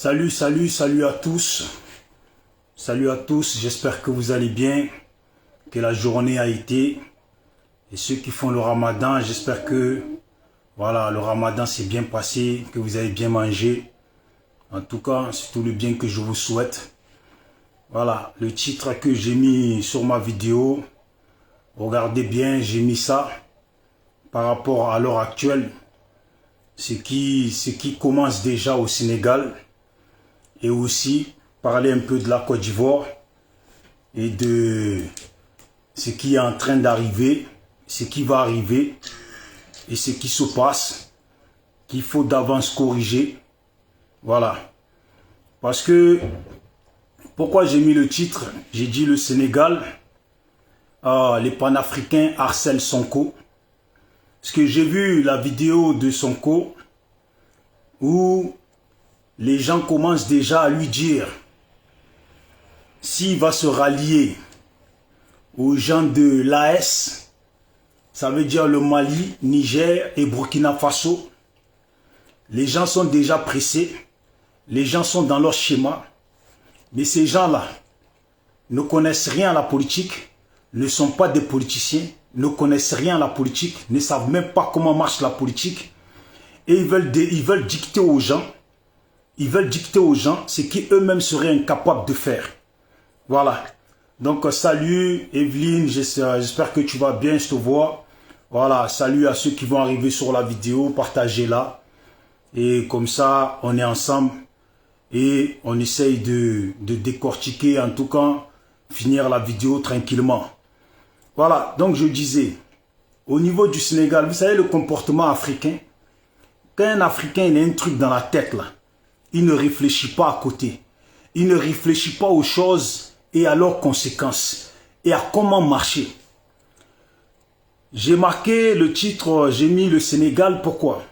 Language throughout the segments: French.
Salut à tous. Salut à tous, j'espère que vous allez bien, que la journée a été. Et ceux qui font le ramadan, j'espère que voilà, le ramadan s'est bien passé, que vous avez bien mangé. En tout cas, c'est tout le bien que je vous souhaite. Voilà, le titre que j'ai mis sur ma vidéo, regardez bien, j'ai mis ça par rapport à l'heure actuelle, ce qui commence déjà au Sénégal, et aussi parler un peu de la Côte d'Ivoire et de ce qui est en train d'arriver, ce qui va arriver et ce qui se passe, qu'il faut d'avance corriger. Voilà. Parce que, pourquoi j'ai mis le titre? J'ai dit le Sénégal, les panafricains harcèlent Sonko. Parce que j'ai vu la vidéo de Sonko où les gens commencent déjà à lui dire s'il va se rallier aux gens de l'AS, ça veut dire le Mali, Niger et Burkina Faso. Les gens sont déjà pressés, les gens sont dans leur schéma, mais ces gens-là ne connaissent rien à la politique, ne sont pas des politiciens, ne connaissent rien à la politique, ne savent même pas comment marche la politique, et ils veulent dicter aux gens, ce qu'eux-mêmes seraient incapables de faire. Voilà. Donc, salut Evelyne, j'espère que tu vas bien, je te vois. Voilà, salut à ceux qui vont arriver sur la vidéo, partagez-la. Et comme ça, on est ensemble et on essaye de décortiquer, en tout cas, finir la vidéo tranquillement. Voilà, donc je disais, au niveau du Sénégal, vous savez le comportement africain, quand un Africain il a un truc dans la tête là, il ne réfléchit pas à côté. Il ne réfléchit pas aux choses et à leurs conséquences et à comment marcher. J'ai marqué le titre, j'ai mis le Sénégal, pourquoi?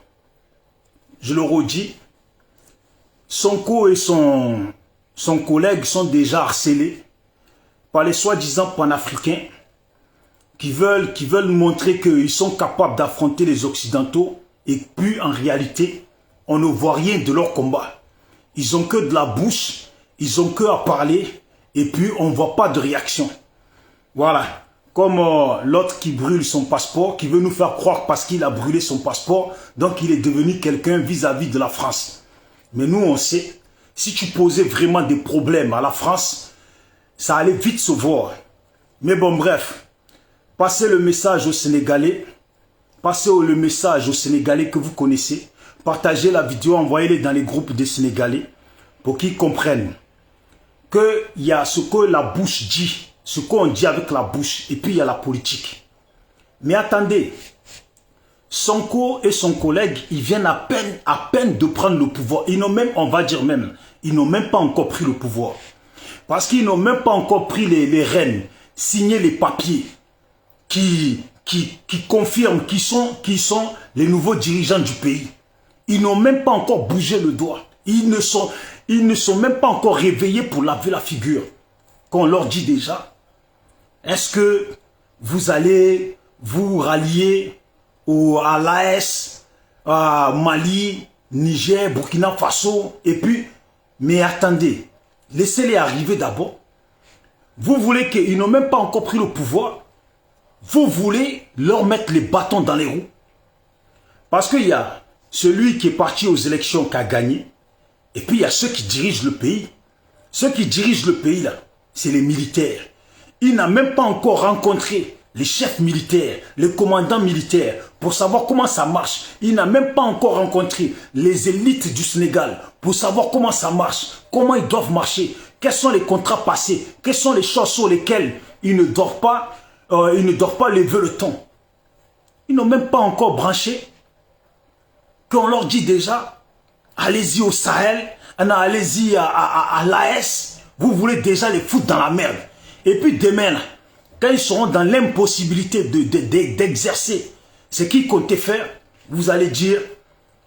Je le redis, Sonko et son collègue sont déjà harcelés par les soi-disant panafricains qui veulent montrer qu'ils sont capables d'affronter les Occidentaux et puis en réalité, on ne voit rien de leur combat. Ils ont que de la bouche, ils ont que à parler et puis on ne voit pas de réaction. Voilà. Comme l'autre qui brûle son passeport, qui veut nous faire croire parce qu'il a brûlé son passeport, donc il est devenu quelqu'un vis-à-vis de la France. Mais nous, on sait, si tu posais vraiment des problèmes à la France, ça allait vite se voir. Mais bon, bref, passez le message aux Sénégalais, que vous connaissez, partagez la vidéo, envoyez-les dans les groupes des Sénégalais pour qu'ils comprennent qu'il y a ce que la bouche dit, ce qu'on dit avec la bouche, et puis il y a la politique. Mais attendez, Sonko et son collègue, ils viennent à peine de prendre le pouvoir. Ils n'ont même, on va dire même, ils n'ont même pas encore pris le pouvoir. Parce qu'ils n'ont même pas encore pris les rênes, signé les papiers qui confirment qui sont les nouveaux dirigeants du pays. Ils n'ont même pas encore bougé le doigt. Ils ne sont même pas encore réveillés pour laver la figure. Qu'on leur dit déjà, est-ce que vous allez vous rallier à l'AS, à Mali, Niger, Burkina Faso, et puis, mais attendez, laissez-les arriver d'abord. Vous voulez qu'ils n'ont même pas encore pris le pouvoir, vous voulez leur mettre les bâtons dans les roues. Parce qu'il y a celui qui est parti aux élections qui a gagné, et puis il y a ceux qui dirigent le pays. Ceux qui dirigent le pays là, c'est les militaires. Il n'a même pas encore rencontré les chefs militaires, les commandants militaires, pour savoir comment ça marche. Il n'a même pas encore rencontré les élites du Sénégal, pour savoir comment ça marche, comment ils doivent marcher, quels sont les contrats passés, quelles sont les choses sur lesquelles ils ne doivent pas lever le ton. Ils n'ont même pas encore branché, qu'on leur dit déjà, allez-y au Sahel, allez-y à l'AS, vous voulez déjà les foutre dans la merde. Et puis demain, là, quand ils seront dans l'impossibilité d'exercer ce qu'ils comptaient faire, vous allez dire,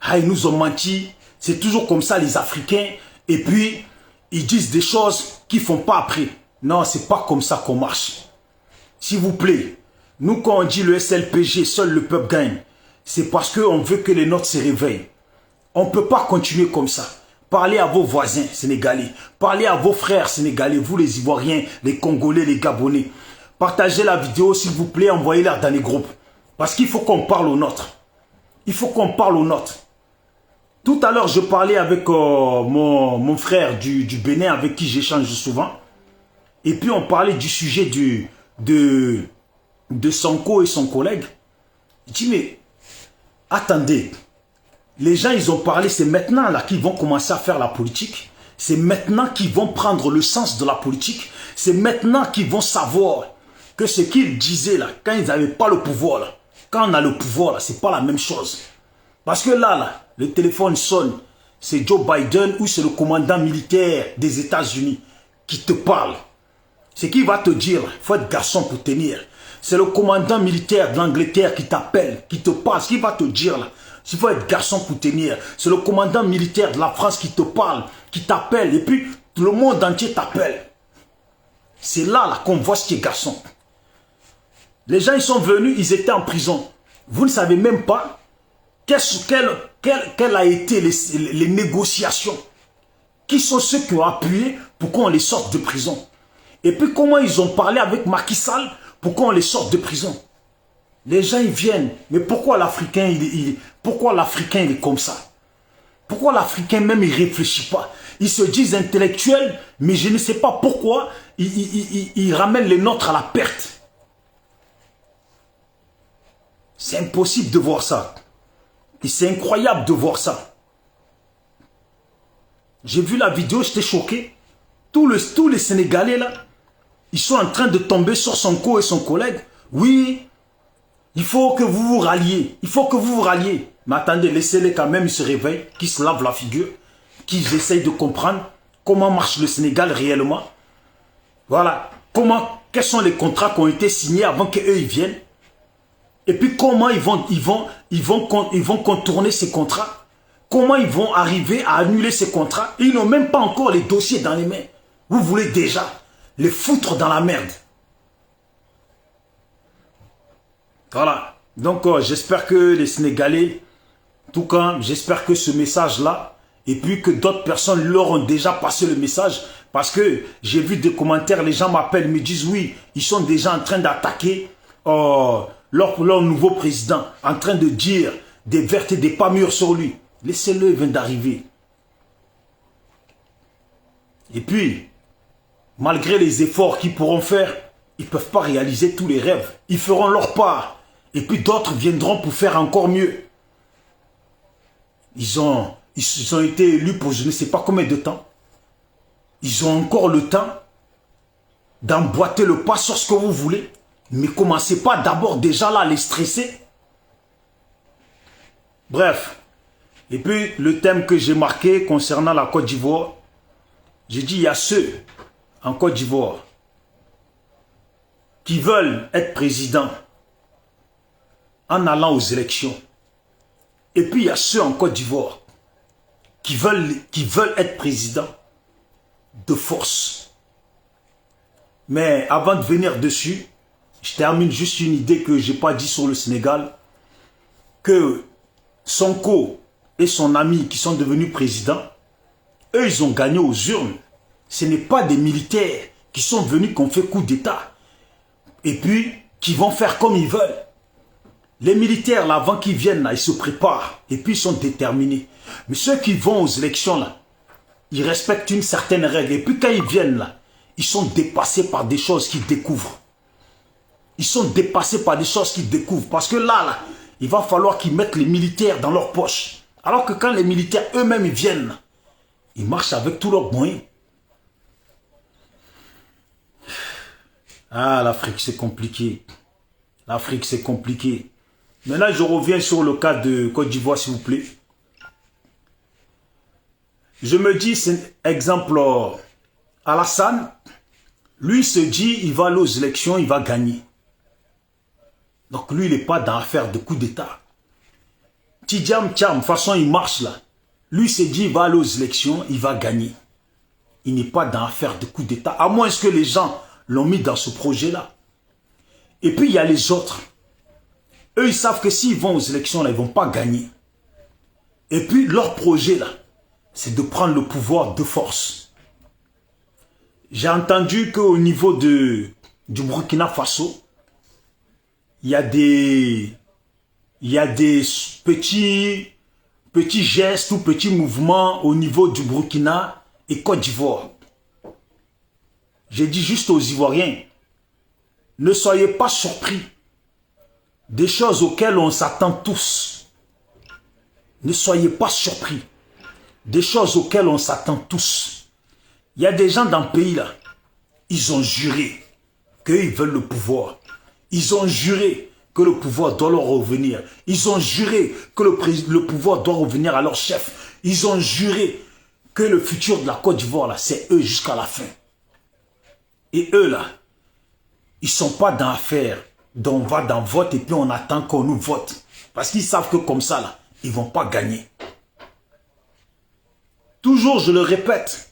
ah, ils nous ont menti, c'est toujours comme ça les Africains, et puis ils disent des choses qu'ils ne font pas après. Non, c'est pas comme ça qu'on marche. S'il vous plaît, nous quand on dit le SLPG, seul le peuple gagne, c'est parce qu'on veut que les nôtres se réveillent. On ne peut pas continuer comme ça. Parlez à vos voisins sénégalais. Parlez à vos frères sénégalais, vous les Ivoiriens, les Congolais, les Gabonais. Partagez la vidéo, s'il vous plaît, envoyez-la dans les groupes. Parce qu'il faut qu'on parle aux nôtres. Il faut qu'on parle aux nôtres. Tout à l'heure, je parlais avec mon frère du Bénin, avec qui j'échange souvent. Et puis, on parlait du sujet de Sonko et son collègue. Je dis, mais attendez, les gens, ils ont parlé, c'est maintenant là qu'ils vont commencer à faire la politique. C'est maintenant qu'ils vont prendre le sens de la politique. C'est maintenant qu'ils vont savoir que ce qu'ils disaient là, quand ils n'avaient pas le pouvoir là, quand on a le pouvoir là, c'est pas la même chose. Parce que là, le téléphone sonne, c'est Joe Biden ou c'est le commandant militaire des États-Unis qui te parle. C'est qui va te dire, il faut être garçon pour tenir. C'est le commandant militaire de l'Angleterre qui t'appelle, qui te parle. Ce qu'il va te dire là, il faut être garçon pour tenir. C'est le commandant militaire de la France qui te parle, qui t'appelle. Et puis, le monde entier t'appelle. C'est là qu'on voit ce qui est garçon. Les gens, ils sont venus, ils étaient en prison. Vous ne savez même pas quelles a été les négociations. Qui sont ceux qui ont appuyé pour qu'on les sorte de prison. Et puis comment ils ont parlé avec Macky Sall pour qu'on les sorte de prison. Les gens, ils viennent. Mais pourquoi l'Africain, il est comme ça? Pourquoi l'Africain même, il ne réfléchit pas? Ils se disent intellectuels, mais je ne sais pas pourquoi ils ramènent les nôtres à la perte. C'est impossible de voir ça. Et c'est incroyable de voir ça. J'ai vu la vidéo, j'étais choqué. Tous les Sénégalais là, ils sont en train de tomber sur Sonko et son collègue. Oui, il faut que vous vous ralliez. Il faut que vous vous ralliez. Mais attendez, laissez-les quand même, ils se réveillent, qu'ils se lavent la figure, qu'ils essayent de comprendre comment marche le Sénégal réellement. Voilà. Quels sont les contrats qui ont été signés avant qu'eux ils viennent. Et puis comment ils vont contourner ces contrats. Comment ils vont arriver à annuler ces contrats. Ils n'ont même pas encore les dossiers dans les mains. Vous voulez déjà les foutre dans la merde. Voilà. Donc j'espère que les Sénégalais, en tout cas, j'espère que ce message-là, et puis que d'autres personnes leur ont déjà passé le message, parce que j'ai vu des commentaires, les gens m'appellent, me disent oui, ils sont déjà en train d'attaquer leur nouveau président, en train de dire des vertes et des pas mûres sur lui. Laissez-le, il vient d'arriver. Et puis, malgré les efforts qu'ils pourront faire, ils ne peuvent pas réaliser tous les rêves. Ils feront leur part. Et puis d'autres viendront pour faire encore mieux. Ils ont été élus pour je ne sais pas combien de temps. Ils ont encore le temps d'emboîter le pas sur ce que vous voulez. Mais commencez pas d'abord déjà là à les stresser. Bref. Et puis le thème que j'ai marqué concernant la Côte d'Ivoire, j'ai dit il y a ceux en Côte d'Ivoire qui veulent être présidents en allant aux élections. Et puis il y a ceux en Côte d'Ivoire qui veulent être présidents de force. Mais avant de venir dessus, je termine juste une idée que je n'ai pas dit sur le Sénégal, que Sonko et son ami qui sont devenus présidents, eux ils ont gagné aux urnes. Ce n'est pas des militaires qui sont venus qu'on fait coup d'État et puis qui vont faire comme ils veulent. Les militaires là, avant qu'ils viennent là, ils se préparent et puis ils sont déterminés. Mais ceux qui vont aux élections là, ils respectent une certaine règle. Et puis quand ils viennent là, ils sont dépassés par des choses qu'ils découvrent. Ils sont dépassés par des choses qu'ils découvrent. Parce que là, il va falloir qu'ils mettent les militaires dans leur poche. Alors que quand les militaires eux-mêmes ils viennent, ils marchent avec tous leurs moyens. Ah, l'Afrique c'est compliqué. L'Afrique c'est compliqué. Maintenant je reviens sur le cas de Côte d'Ivoire s'il vous plaît. Je me dis, c'est exemple, Alassane, lui il se dit, il va aller aux élections, il va gagner. Donc lui, il n'est pas dans l'affaire de coup d'État. Tidjam Tcham, de toute façon, il marche là. Lui, il s'est dit, il va aller aux élections, il va gagner. Il n'est pas dans l'affaire de coup d'État, à moins que les gens l'ont mis dans ce projet-là. Et puis, il y a les autres. Eux, ils savent que s'ils vont aux élections, là, ils ne vont pas gagner. Et puis, leur projet, là, c'est de prendre le pouvoir de force. J'ai entendu qu'au niveau du Burkina Faso, il y a des petits gestes ou petits mouvements au niveau du Burkina et Côte d'Ivoire. J'ai dit juste aux Ivoiriens, ne soyez pas surpris des choses auxquelles on s'attend tous. Ne soyez pas surpris des choses auxquelles on s'attend tous. Il y a des gens dans le pays là, ils ont juré qu'ils veulent le pouvoir. Ils ont juré que le pouvoir doit leur revenir. Ils ont juré que le pouvoir doit revenir à leur chef. Ils ont juré que le futur de la Côte d'Ivoire là, c'est eux jusqu'à la fin. Et eux là, ils ne sont pas dans l'affaire dont on va dans vote et puis on attend qu'on nous vote. Parce qu'ils savent que comme ça là, ils ne vont pas gagner. Toujours je le répète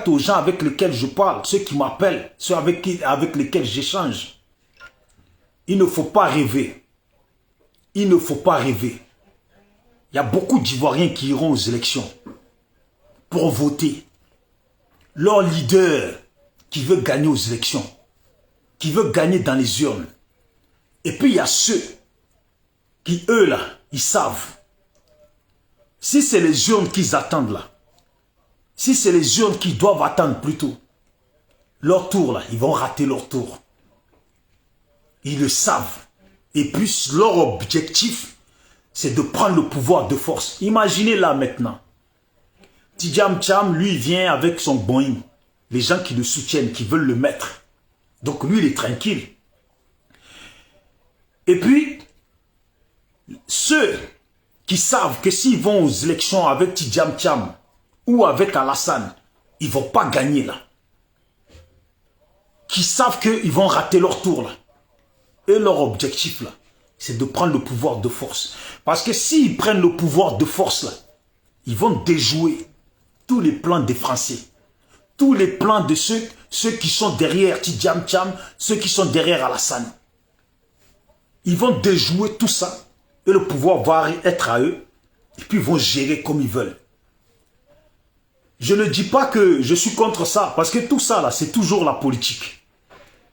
aux gens avec lesquels je parle, ceux qui m'appellent, ceux avec lesquels j'échange. Il ne faut pas rêver. Il ne faut pas rêver. Il y a beaucoup d'Ivoiriens qui iront aux élections pour voter. Leur leader qui veut gagner aux élections, qui veut gagner dans les urnes. Et puis il y a ceux qui, eux là, ils savent. Si c'est les urnes qu'ils attendent là, si c'est les urnes qu'ils doivent attendre plutôt, leur tour là, ils vont rater leur tour. Ils le savent. Et puis leur objectif, c'est de prendre le pouvoir de force. Imaginez là maintenant. Tidjam Tcham, lui, vient avec son Boeing. Les gens qui le soutiennent, qui veulent le mettre. Donc lui, il est tranquille. Et puis, ceux qui savent que s'ils vont aux élections avec Tidjam Tcham ou avec Alassane, ils ne vont pas gagner là. Qui savent qu'ils vont rater leur tour là. Et leur objectif là, c'est de prendre le pouvoir de force. Parce que s'ils prennent le pouvoir de force là, ils vont déjouer tous les plans des Français. Tous les plans de ceux qui sont derrière Tidjam Tcham, ceux qui sont derrière Alassane. Ils vont déjouer tout ça. Et le pouvoir va être à eux. Et puis ils vont gérer comme ils veulent. Je ne dis pas que je suis contre ça. Parce que tout ça là, c'est toujours la politique.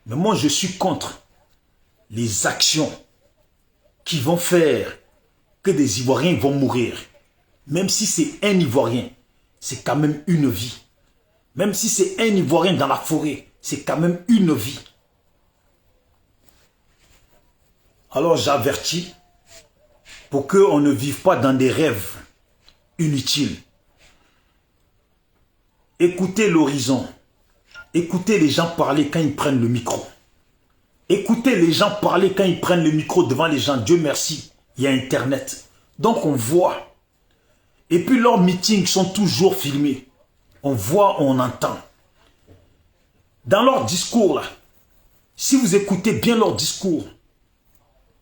Mais moi je suis contre les actions qui vont faire que des Ivoiriens vont mourir. Même si c'est un Ivoirien, c'est quand même une vie. Même si c'est un Ivoirien dans la forêt, c'est quand même une vie. Alors j'avertis pour qu'on ne vive pas dans des rêves inutiles. Écoutez l'horizon. Écoutez les gens parler quand ils prennent le micro. Écoutez les gens parler quand ils prennent le micro devant les gens. Dieu merci, il y a Internet. Donc on voit. Et puis leurs meetings sont toujours filmés. On voit, on entend. Dans leur discours là, si vous écoutez bien leur discours,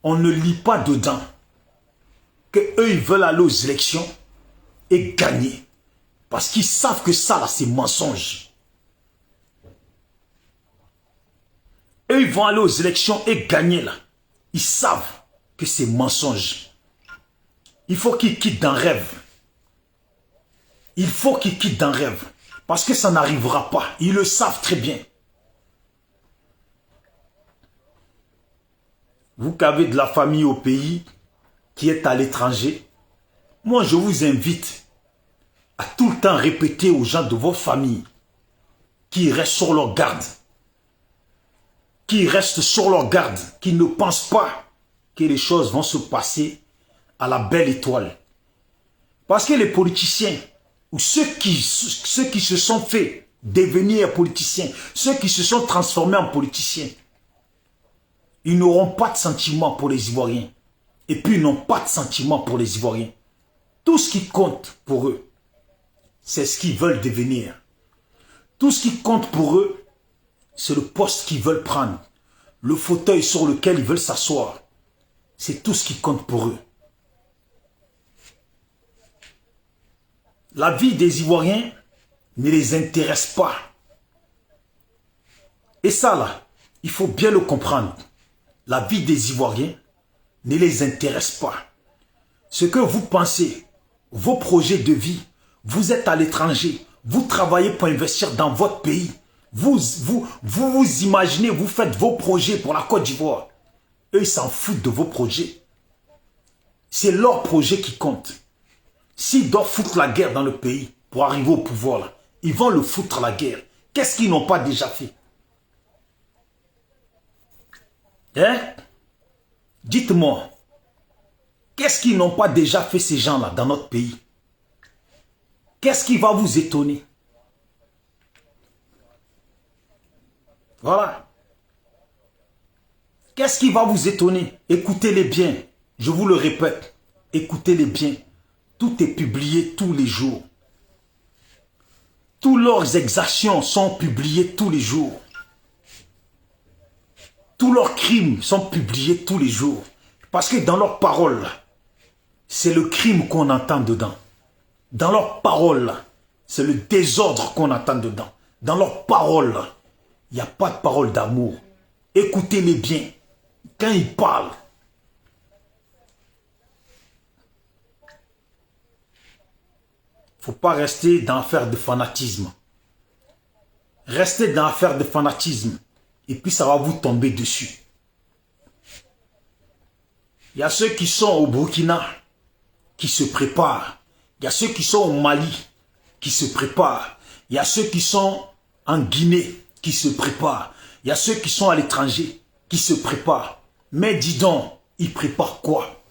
on ne lit pas dedans que eux ils veulent aller aux élections et gagner. Parce qu'ils savent que ça là c'est mensonge. Eux ils vont aller aux élections et gagner là. Ils savent que c'est mensonge. Il faut qu'ils quittent d'un rêve. Il faut qu'ils quittent d'un rêve. Parce que ça n'arrivera pas. Ils le savent très bien. Vous qui avez de la famille au pays, qui êtes à l'étranger, moi je vous invite à tout le temps répéter aux gens de votre famille qui restent sur leur garde. Qui restent sur leur garde. Qui ne pensent pas que les choses vont se passer à la belle étoile. Parce que les politiciens, ou ceux qui se sont fait devenir politiciens, ceux qui se sont transformés en politiciens, ils n'auront pas de sentiments pour les Ivoiriens. Et puis ils n'ont pas de sentiments pour les Ivoiriens. Tout ce qui compte pour eux, c'est ce qu'ils veulent devenir. Tout ce qui compte pour eux, c'est le poste qu'ils veulent prendre. Le fauteuil sur lequel ils veulent s'asseoir. C'est tout ce qui compte pour eux. La vie des Ivoiriens ne les intéresse pas. Et ça là, il faut bien le comprendre. La vie des Ivoiriens ne les intéresse pas. Ce que vous pensez, vos projets de vie, Vous êtes à l'étranger. Vous travaillez pour investir dans votre pays. Vous imaginez, vous faites vos projets pour la Côte d'Ivoire. Eux, ils s'en foutent de vos projets. C'est leur projet qui compte. S'ils doivent foutre la guerre dans le pays pour arriver au pouvoir, là, ils vont le foutre la guerre. Qu'est-ce qu'ils n'ont pas déjà fait? Hein? Dites-moi. Qu'est-ce qu'ils n'ont pas déjà fait ces gens-là dans notre pays? Qu'est-ce qui va vous étonner? Voilà. Qu'est-ce qui va vous étonner? Écoutez-les bien. Je vous le répète. Écoutez-les bien. Tout est publié tous les jours. Toutes leurs exactions sont publiées tous les jours. Tous leurs crimes sont publiés tous les jours. Parce que dans leurs paroles, c'est le crime qu'on entend dedans. Dans leurs paroles, c'est le désordre qu'on entend dedans. Dans leurs paroles, il n'y a pas de parole d'amour. Écoutez-les bien. Quand ils parlent, il ne faut pas rester dans l'affaire de fanatisme. Restez dans l'affaire de fanatisme. Et puis ça va vous tomber dessus. Il y a ceux qui sont au Burkina qui se préparent. Il y a ceux qui sont au Mali qui se préparent. Il y a ceux qui sont en Guinée qui se préparent. Il y a ceux qui sont à l'étranger qui se préparent. Mais dis donc, ils préparent quoi?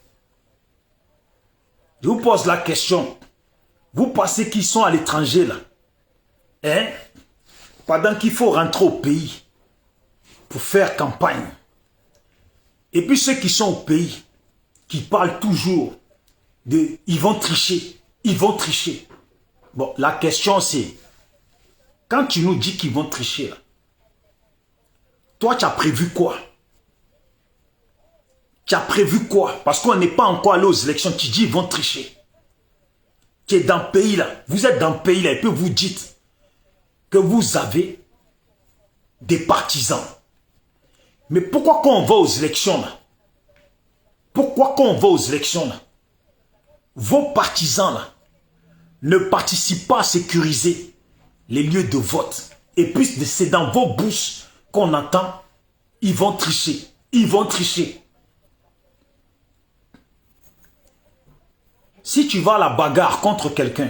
Je vous pose la question. Vous pensez qu'ils sont à l'étranger là? Hein? Pendant qu'il faut rentrer au pays pour faire campagne. Et puis ceux qui sont au pays, qui parlent toujours de « ils vont tricher, ils vont tricher ». Bon, la question c'est, quand tu nous dis qu'ils vont tricher, là, toi tu as prévu quoi? Tu as prévu quoi? Parce qu'on n'est pas encore allé aux élections, tu dis ils vont tricher. Tu es dans le pays là, vous êtes dans le pays là, et puis vous dites que vous avez des partisans. Mais pourquoi quand on va aux élections là? Pourquoi quand on va aux élections là? Vos partisans là ne participent pas à sécuriser les lieux de vote. Et puis c'est dans vos bouches qu'on entend, ils vont tricher, ils vont tricher. Si tu vas à la bagarre contre quelqu'un,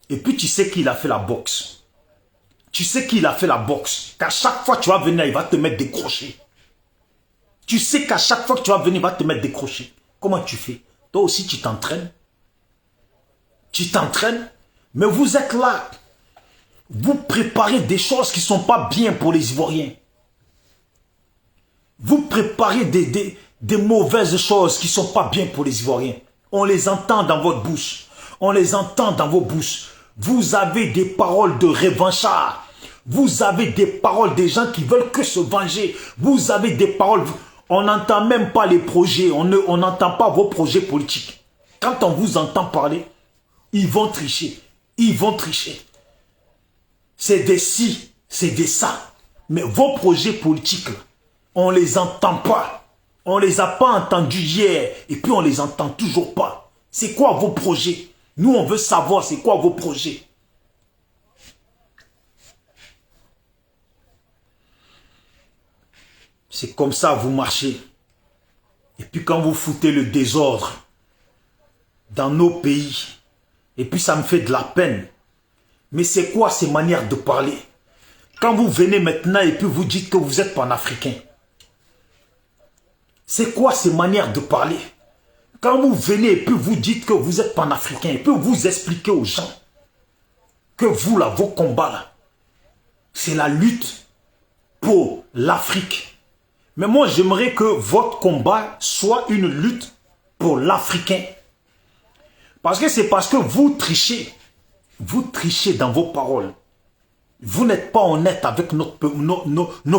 et puis tu sais qu'il a fait la boxe, tu sais qu'il a fait la boxe, qu'à chaque fois que tu vas venir, il va te mettre des crochets. Tu sais qu'à chaque fois que tu vas venir, il va te mettre des crochets. Comment tu fais? Toi aussi, tu t'entraînes. Tu t'entraînes, mais vous êtes là. Vous préparez des choses qui ne sont pas bien pour les Ivoiriens. Vous préparez des mauvaises choses qui ne sont pas bien pour les Ivoiriens. On les entend dans votre bouche. On les entend dans vos bouches. Vous avez des paroles de revanchards. Vous avez des paroles des gens qui veulent que se venger. Vous avez des paroles... On n'entend même pas les projets. On n'entend pas vos projets politiques. Quand on vous entend parler, ils vont tricher. Ils vont tricher. C'est des ci, c'est des ça. Mais vos projets politiques, on ne les entend pas. On ne les a pas entendus hier. Et puis on ne les entend toujours pas. C'est quoi vos projets? Nous, on veut savoir c'est quoi vos projets. C'est comme ça vous marchez. Et puis quand vous foutez le désordre dans nos pays, et puis ça me fait de la peine. Mais c'est quoi ces manières de parler? Quand vous venez maintenant et puis vous dites que vous êtes panafricain. C'est quoi ces manières de parler? Quand vous venez et puis vous dites que vous êtes panafricain, et puis vous expliquez aux gens que vous là, vos combats là, c'est la lutte pour l'Afrique. Mais moi, j'aimerais que votre combat soit une lutte pour l'Africain. Parce que c'est parce que vous trichez. Vous trichez dans vos paroles. Vous n'êtes pas honnête avec nos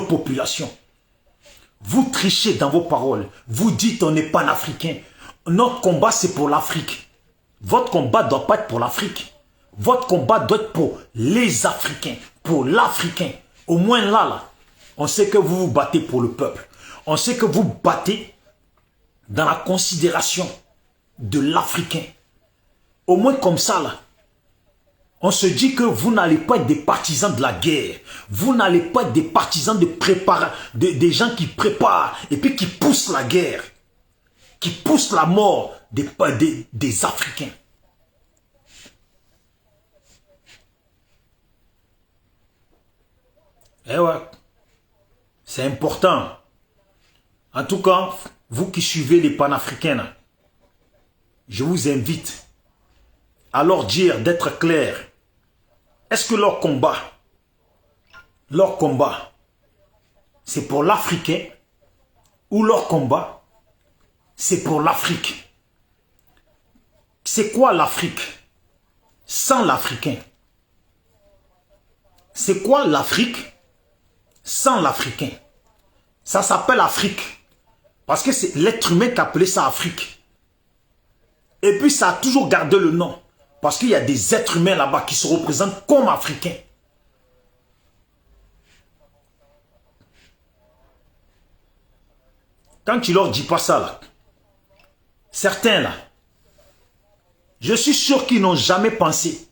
populations. Vous trichez dans vos paroles. Vous dites on n'est pas un Africain. Notre combat, c'est pour l'Afrique. Votre combat ne doit pas être pour l'Afrique. Votre combat doit être pour les Africains. Pour l'Africain. Au moins là, on sait que vous vous battez pour le peuple. On sait que vous battez dans la considération de l'Africain. Au moins comme ça, là, On se dit que vous n'allez pas être des partisans de la guerre. Vous n'allez pas être des partisans des gens qui préparent et puis qui poussent la guerre. Qui poussent la mort des Africains. Eh ouais, c'est important. En tout cas, vous qui suivez les panafricains, je vous invite à leur dire d'être clair. Est-ce que leur combat, c'est pour l'Africain ou leur combat, c'est pour l'Afrique? C'est quoi l'Afrique sans l'Africain? C'est quoi l'Afrique sans l'Africain? Ça s'appelle Afrique. Parce que c'est l'être humain qui a appelé ça Afrique. Et puis ça a toujours gardé le nom. Parce qu'il y a des êtres humains là-bas qui se représentent comme Africains. Quand tu leur dis pas ça là, certains là, je suis sûr qu'ils n'ont jamais pensé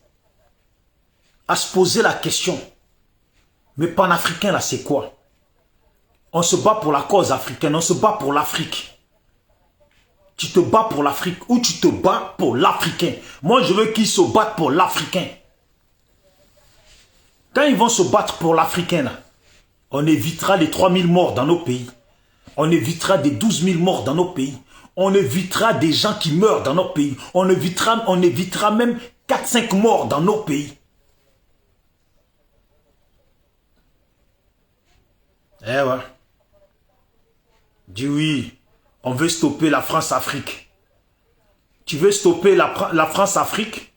à se poser la question. Mais panafricain là, c'est quoi? On se bat pour la cause africaine, on se bat pour l'Afrique. Tu te bats pour l'Afrique ou tu te bats pour l'Africain. Moi, je veux qu'ils se battent pour l'Africain. Quand ils vont se battre pour l'Africain, on évitera les 3000 morts dans nos pays. On évitera des 12 000 morts dans nos pays. On évitera des gens qui meurent dans nos pays. On évitera même 4-5 morts dans nos pays. Eh ouais. Dis oui. On veut stopper la France-Afrique. Tu veux stopper la France-Afrique?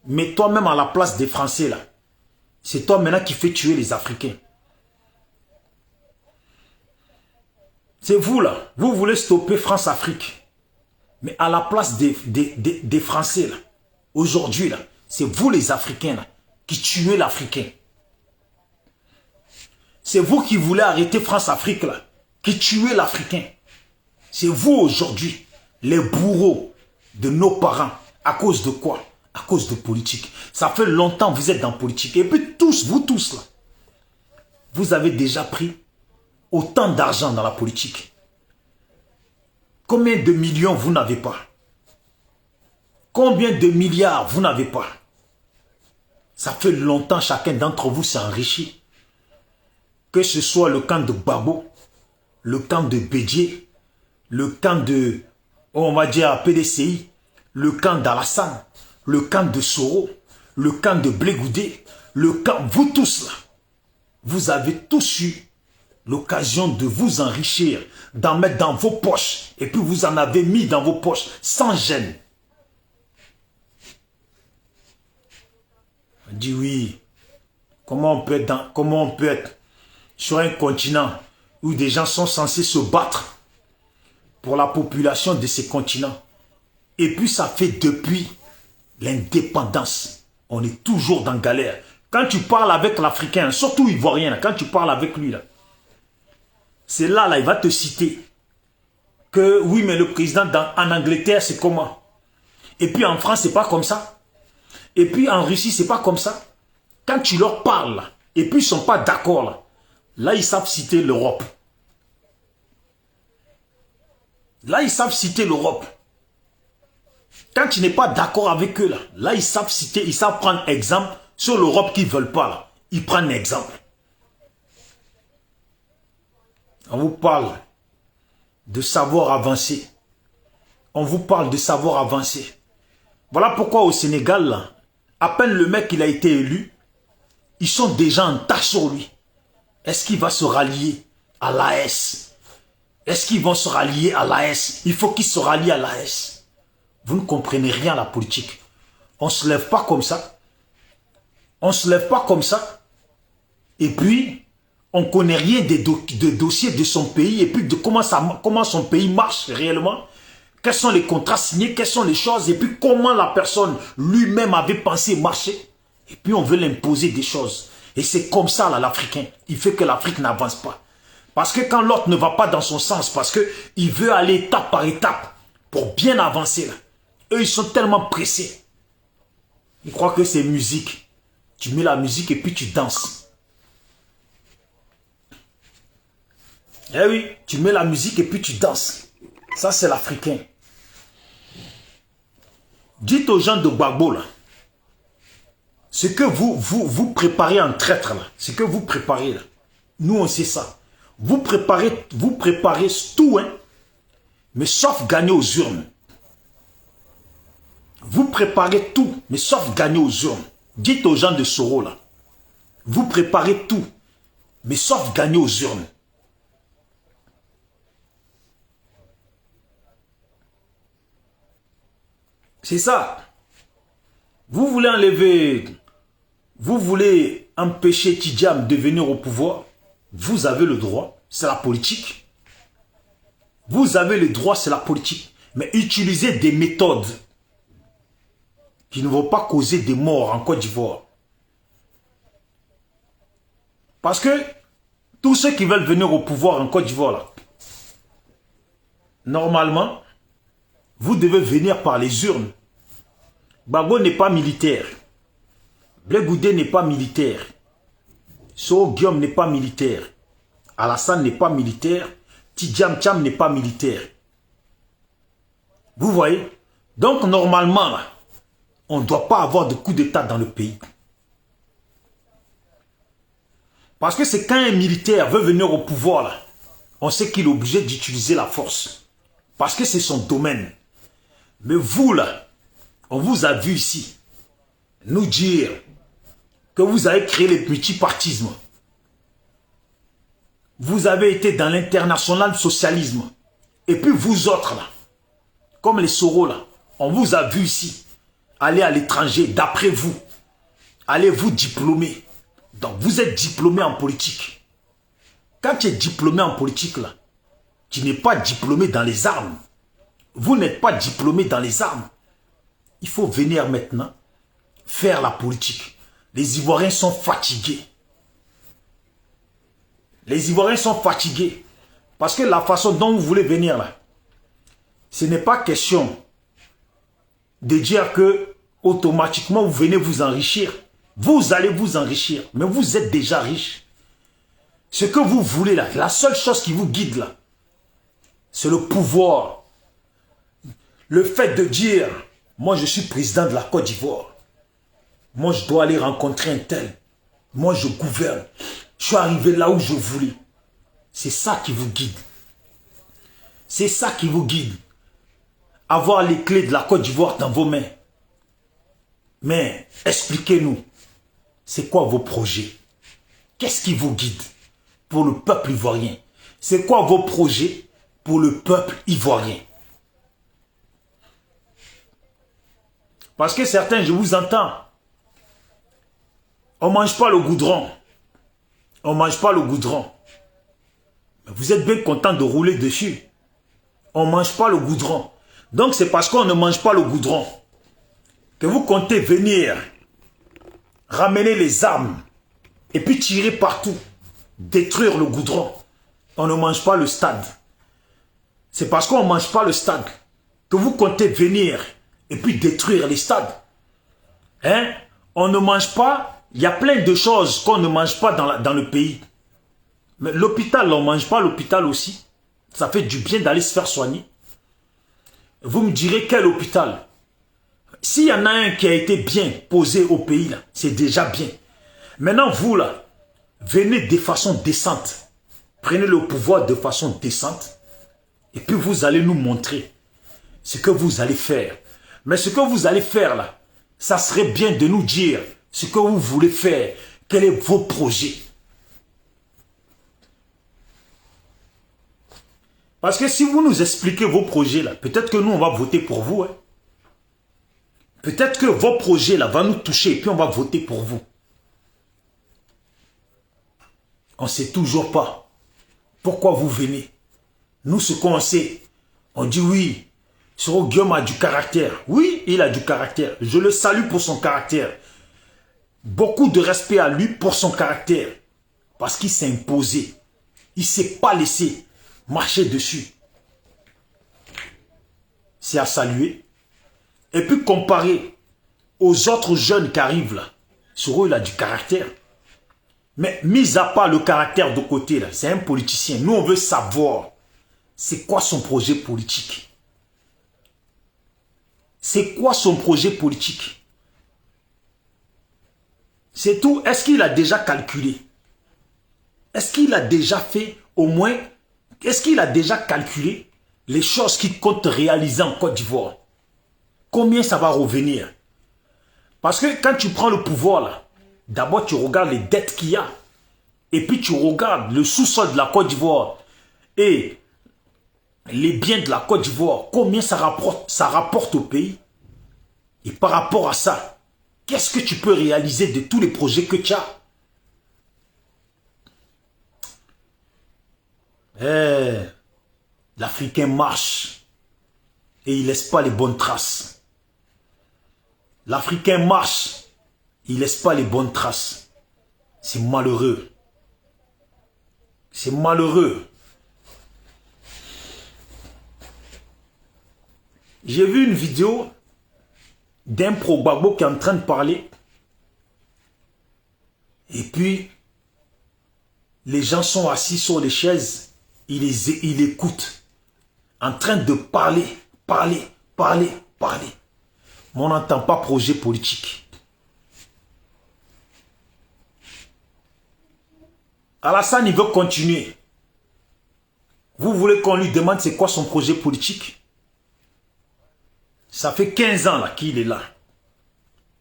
Mets toi-même à la place des Français là. C'est toi maintenant qui fais tuer les Africains. C'est vous là. Vous voulez stopper France-Afrique. Mais à la place des Français là. Aujourd'hui là. C'est vous les Africains là. Qui tuez l'Africain. C'est vous qui voulez arrêter France-Afrique là. Qui tuez l'Africain. C'est vous aujourd'hui, les bourreaux de nos parents. À cause de quoi? À cause de politique. Ça fait longtemps que vous êtes dans la politique. Et puis tous, vous tous là, vous avez déjà pris autant d'argent dans la politique. Combien de millions vous n'avez pas? Combien de milliards vous n'avez pas? Ça fait longtemps chacun d'entre vous s'est enrichi. Que ce soit le camp de Babo, le camp de Bédier, le camp de, on va dire, PDCI, le camp d'Alassane, le camp de Soro, le camp de Blé-Goudé, le camp, vous tous là, vous avez tous eu l'occasion de vous enrichir, d'en mettre dans vos poches, et puis vous en avez mis dans vos poches sans gêne. On dit oui, comment on peut être sur un continent où des gens sont censés se battre pour la population de ces continents. Et puis ça fait depuis l'indépendance. On est toujours dans galère. Quand tu parles avec l'Africain, surtout Ivoirien, quand tu parles avec lui, c'est là, il va te citer que oui, mais le président en Angleterre, c'est comment? Et puis en France, c'est pas comme ça. Et puis en Russie, c'est pas comme ça. Quand tu leur parles, et puis ils sont pas d'accord, là, ils savent citer l'Europe. Là, ils savent citer l'Europe. Quand tu n'es pas d'accord avec eux, là, ils savent citer, ils savent prendre exemple sur l'Europe qu'ils ne veulent pas. Là. Ils prennent exemple. On vous parle de savoir avancer. On vous parle de savoir avancer. Voilà pourquoi au Sénégal, là, à peine le mec il a été élu, ils sont déjà en tâche sur lui. Est-ce qu'il va se rallier à l'AS? Est-ce qu'ils vont se rallier à l'AS? Il faut qu'ils se rallient à l'AS. Vous ne comprenez rien à la politique. On ne se lève pas comme ça. On ne se lève pas comme ça. Et puis, on ne connaît rien des dossiers de son pays et puis de comment son pays marche réellement. Quels sont les contrats signés, quelles sont les choses et puis comment la personne lui-même avait pensé marcher. Et puis on veut l'imposer des choses. Et c'est comme ça là l'Africain. Il fait que l'Afrique n'avance pas. Parce que quand l'autre ne va pas dans son sens, parce qu'il veut aller étape par étape pour bien avancer là. Eux ils sont tellement pressés. Ils croient que c'est musique. Tu mets la musique et puis tu danses. Eh oui, tu mets la musique et puis tu danses. Ça, c'est l'Africain. Dites aux gens de Gbagbo, là, ce que vous préparez en traître, là, ce que vous préparez, là, nous, on sait ça. Vous préparez tout, hein, mais sauf gagner aux urnes. Vous préparez tout, mais sauf gagner aux urnes. Dites aux gens de Soro, là, vous préparez tout, mais sauf gagner aux urnes. C'est ça. Vous voulez enlever, vous voulez empêcher Tidjam de venir au pouvoir. Vous avez le droit, c'est la politique. Vous avez le droit, c'est la politique. Mais utilisez des méthodes qui ne vont pas causer des morts en Côte d'Ivoire. Parce que tous ceux qui veulent venir au pouvoir en Côte d'Ivoire, là, normalement, vous devez venir par les urnes. Gbagbo n'est pas militaire. Blé Goudé n'est pas militaire. So Guillaume n'est pas militaire. Alassane n'est pas militaire. Tidjam Tcham n'est pas militaire. Vous voyez? Donc normalement, là, on ne doit pas avoir de coup d'État dans le pays. Parce que c'est quand un militaire veut venir au pouvoir, là, on sait qu'il est obligé d'utiliser la force. Parce que c'est son domaine. Mais vous, là, on vous a vu ici nous dire que vous avez créé le multipartisme. Vous avez été dans l'international socialisme. Et puis vous autres, là, comme les Soro, là, on vous a vu ici aller à l'étranger, d'après vous. Allez vous diplômer. Donc vous êtes diplômé en politique. Quand tu es diplômé en politique, là, tu n'es pas diplômé dans les armes. Vous n'êtes pas diplômé dans les armes. Il faut venir maintenant faire la politique. Les Ivoiriens sont fatigués. Les Ivoiriens sont fatigués. Parce que la façon dont vous voulez venir là, ce n'est pas question de dire que automatiquement vous venez vous enrichir. Vous allez vous enrichir, mais vous êtes déjà riche. Ce que vous voulez là, la seule chose qui vous guide là, c'est le pouvoir. Le fait de dire, moi je suis président de la Côte d'Ivoire. Moi je dois aller rencontrer un tel. Moi je gouverne. Je suis arrivé là où je voulais. C'est ça qui vous guide. C'est ça qui vous guide. Avoir les clés de la Côte d'Ivoire dans vos mains. Mais expliquez-nous, c'est quoi vos projets? Qu'est-ce qui vous guide pour le peuple ivoirien? C'est quoi vos projets pour le peuple ivoirien? Parce que certains, je vous entends, on ne mange pas le goudron. On ne mange pas le goudron. Mais vous êtes bien content de rouler dessus. On ne mange pas le goudron. Donc c'est parce qu'on ne mange pas le goudron que vous comptez venir ramener les armes et puis tirer partout, détruire le goudron. On ne mange pas le stade. C'est parce qu'on ne mange pas le stade que vous comptez venir et puis détruire les stades. Hein? On ne mange pas, il y a plein de choses qu'on ne mange pas dans le pays. Mais l'hôpital, on ne mange pas l'hôpital aussi. Ça fait du bien d'aller se faire soigner. Vous me direz quel hôpital? S'il y en a un qui a été bien posé au pays, là, c'est déjà bien. Maintenant, vous, là, venez de façon décente. Prenez le pouvoir de façon décente. Et puis, vous allez nous montrer ce que vous allez faire. Mais ce que vous allez faire, là, ça serait bien de nous dire ce que vous voulez faire. Quels sont vos projets? Parce que si vous nous expliquez vos projets, là, peut-être que nous, on va voter pour vous. Hein. Peut-être que vos projets, là, vont nous toucher et puis on va voter pour vous. On ne sait toujours pas pourquoi vous venez. Nous, ce qu'on sait, on dit oui, Soro Guillaume a du caractère. Oui, il a du caractère. Je le salue pour son caractère. Beaucoup de respect à lui pour son caractère. Parce qu'il s'est imposé. Il ne s'est pas laissé marcher dessus. C'est à saluer. Et puis comparer aux autres jeunes qui arrivent là, sur eux, il a du caractère. Mais mis à part le caractère de côté, là, c'est un politicien. Nous, on veut savoir, c'est quoi son projet politique? C'est quoi son projet politique? C'est tout. Est-ce qu'il a déjà calculé? Est-ce qu'il a déjà fait au moins, est-ce qu'il a déjà calculé les choses qu'il compte réaliser en Côte d'Ivoire? Combien ça va revenir? Parce que quand tu prends le pouvoir, là, d'abord tu regardes les dettes qu'il y a. Et puis tu regardes le sous-sol de la Côte d'Ivoire et les biens de la Côte d'Ivoire, combien ça rapporte au pays. Et par rapport à ça, qu'est-ce que tu peux réaliser de tous les projets que tu as? L'Africain marche et il ne laisse pas les bonnes traces. L'Africain marche, il ne laisse pas les bonnes traces. C'est malheureux. C'est malheureux. J'ai vu une vidéo d'un pro-Gbagbo qui est en train de parler. Et puis, les gens sont assis sur les chaises. Il écoute. En train de parler. Mais on n'entend pas projet politique. Alassane, il veut continuer. Vous voulez qu'on lui demande c'est quoi son projet politique? Ça fait 15 ans là qu'il est là.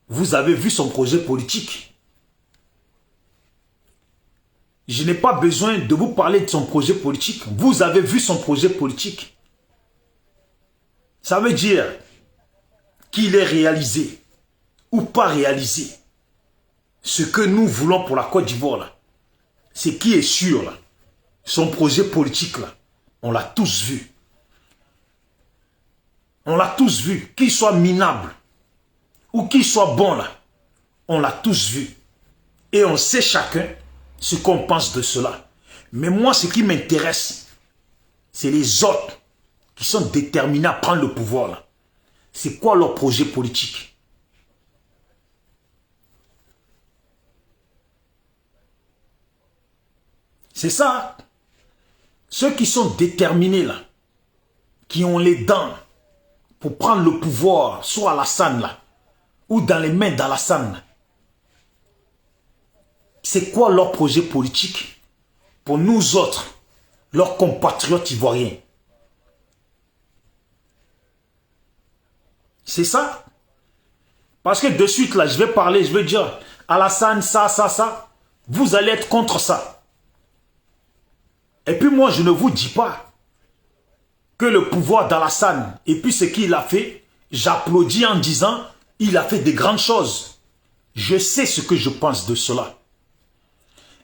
Vous avez vu son projet politique? Je n'ai pas besoin de vous parler de son projet politique. Vous avez vu son projet politique. Ça veut dire qu'il est réalisé ou pas réalisé. Ce que nous voulons pour la Côte d'Ivoire, là, c'est qui est sûr, là. Son projet politique, là, on l'a tous vu. On l'a tous vu. Qu'il soit minable ou qu'il soit bon, là, on l'a tous vu. Et on sait chacun ce qu'on pense de cela. Mais moi, ce qui m'intéresse, c'est les autres qui sont déterminés à prendre le pouvoir, là. C'est quoi leur projet politique? C'est ça. Ceux qui sont déterminés là, qui ont les dents pour prendre le pouvoir, soit Alassane là, ou dans les mains d'Alassane. C'est quoi leur projet politique pour nous autres, leurs compatriotes ivoiriens? C'est ça. Parce que de suite, là, je vais parler, je vais dire, Alassane, ça. Vous allez être contre ça. Et puis moi, je ne vous dis pas que le pouvoir d'Alassane, et puis ce qu'il a fait, j'applaudis en disant, il a fait de grandes choses. Je sais ce que je pense de cela.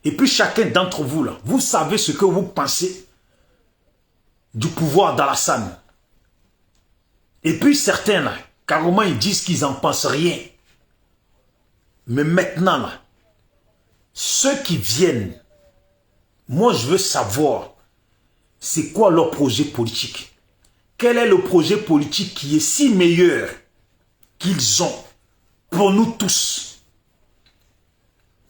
Et puis chacun d'entre vous, là, vous savez ce que vous pensez du pouvoir d'Alassane. Et puis certains, là, carrément, ils disent qu'ils n'en pensent rien. Mais maintenant, là, ceux qui viennent, moi, je veux savoir, c'est quoi leur projet politique? Quel est le projet politique qui est si meilleur qu'ils ont pour nous tous?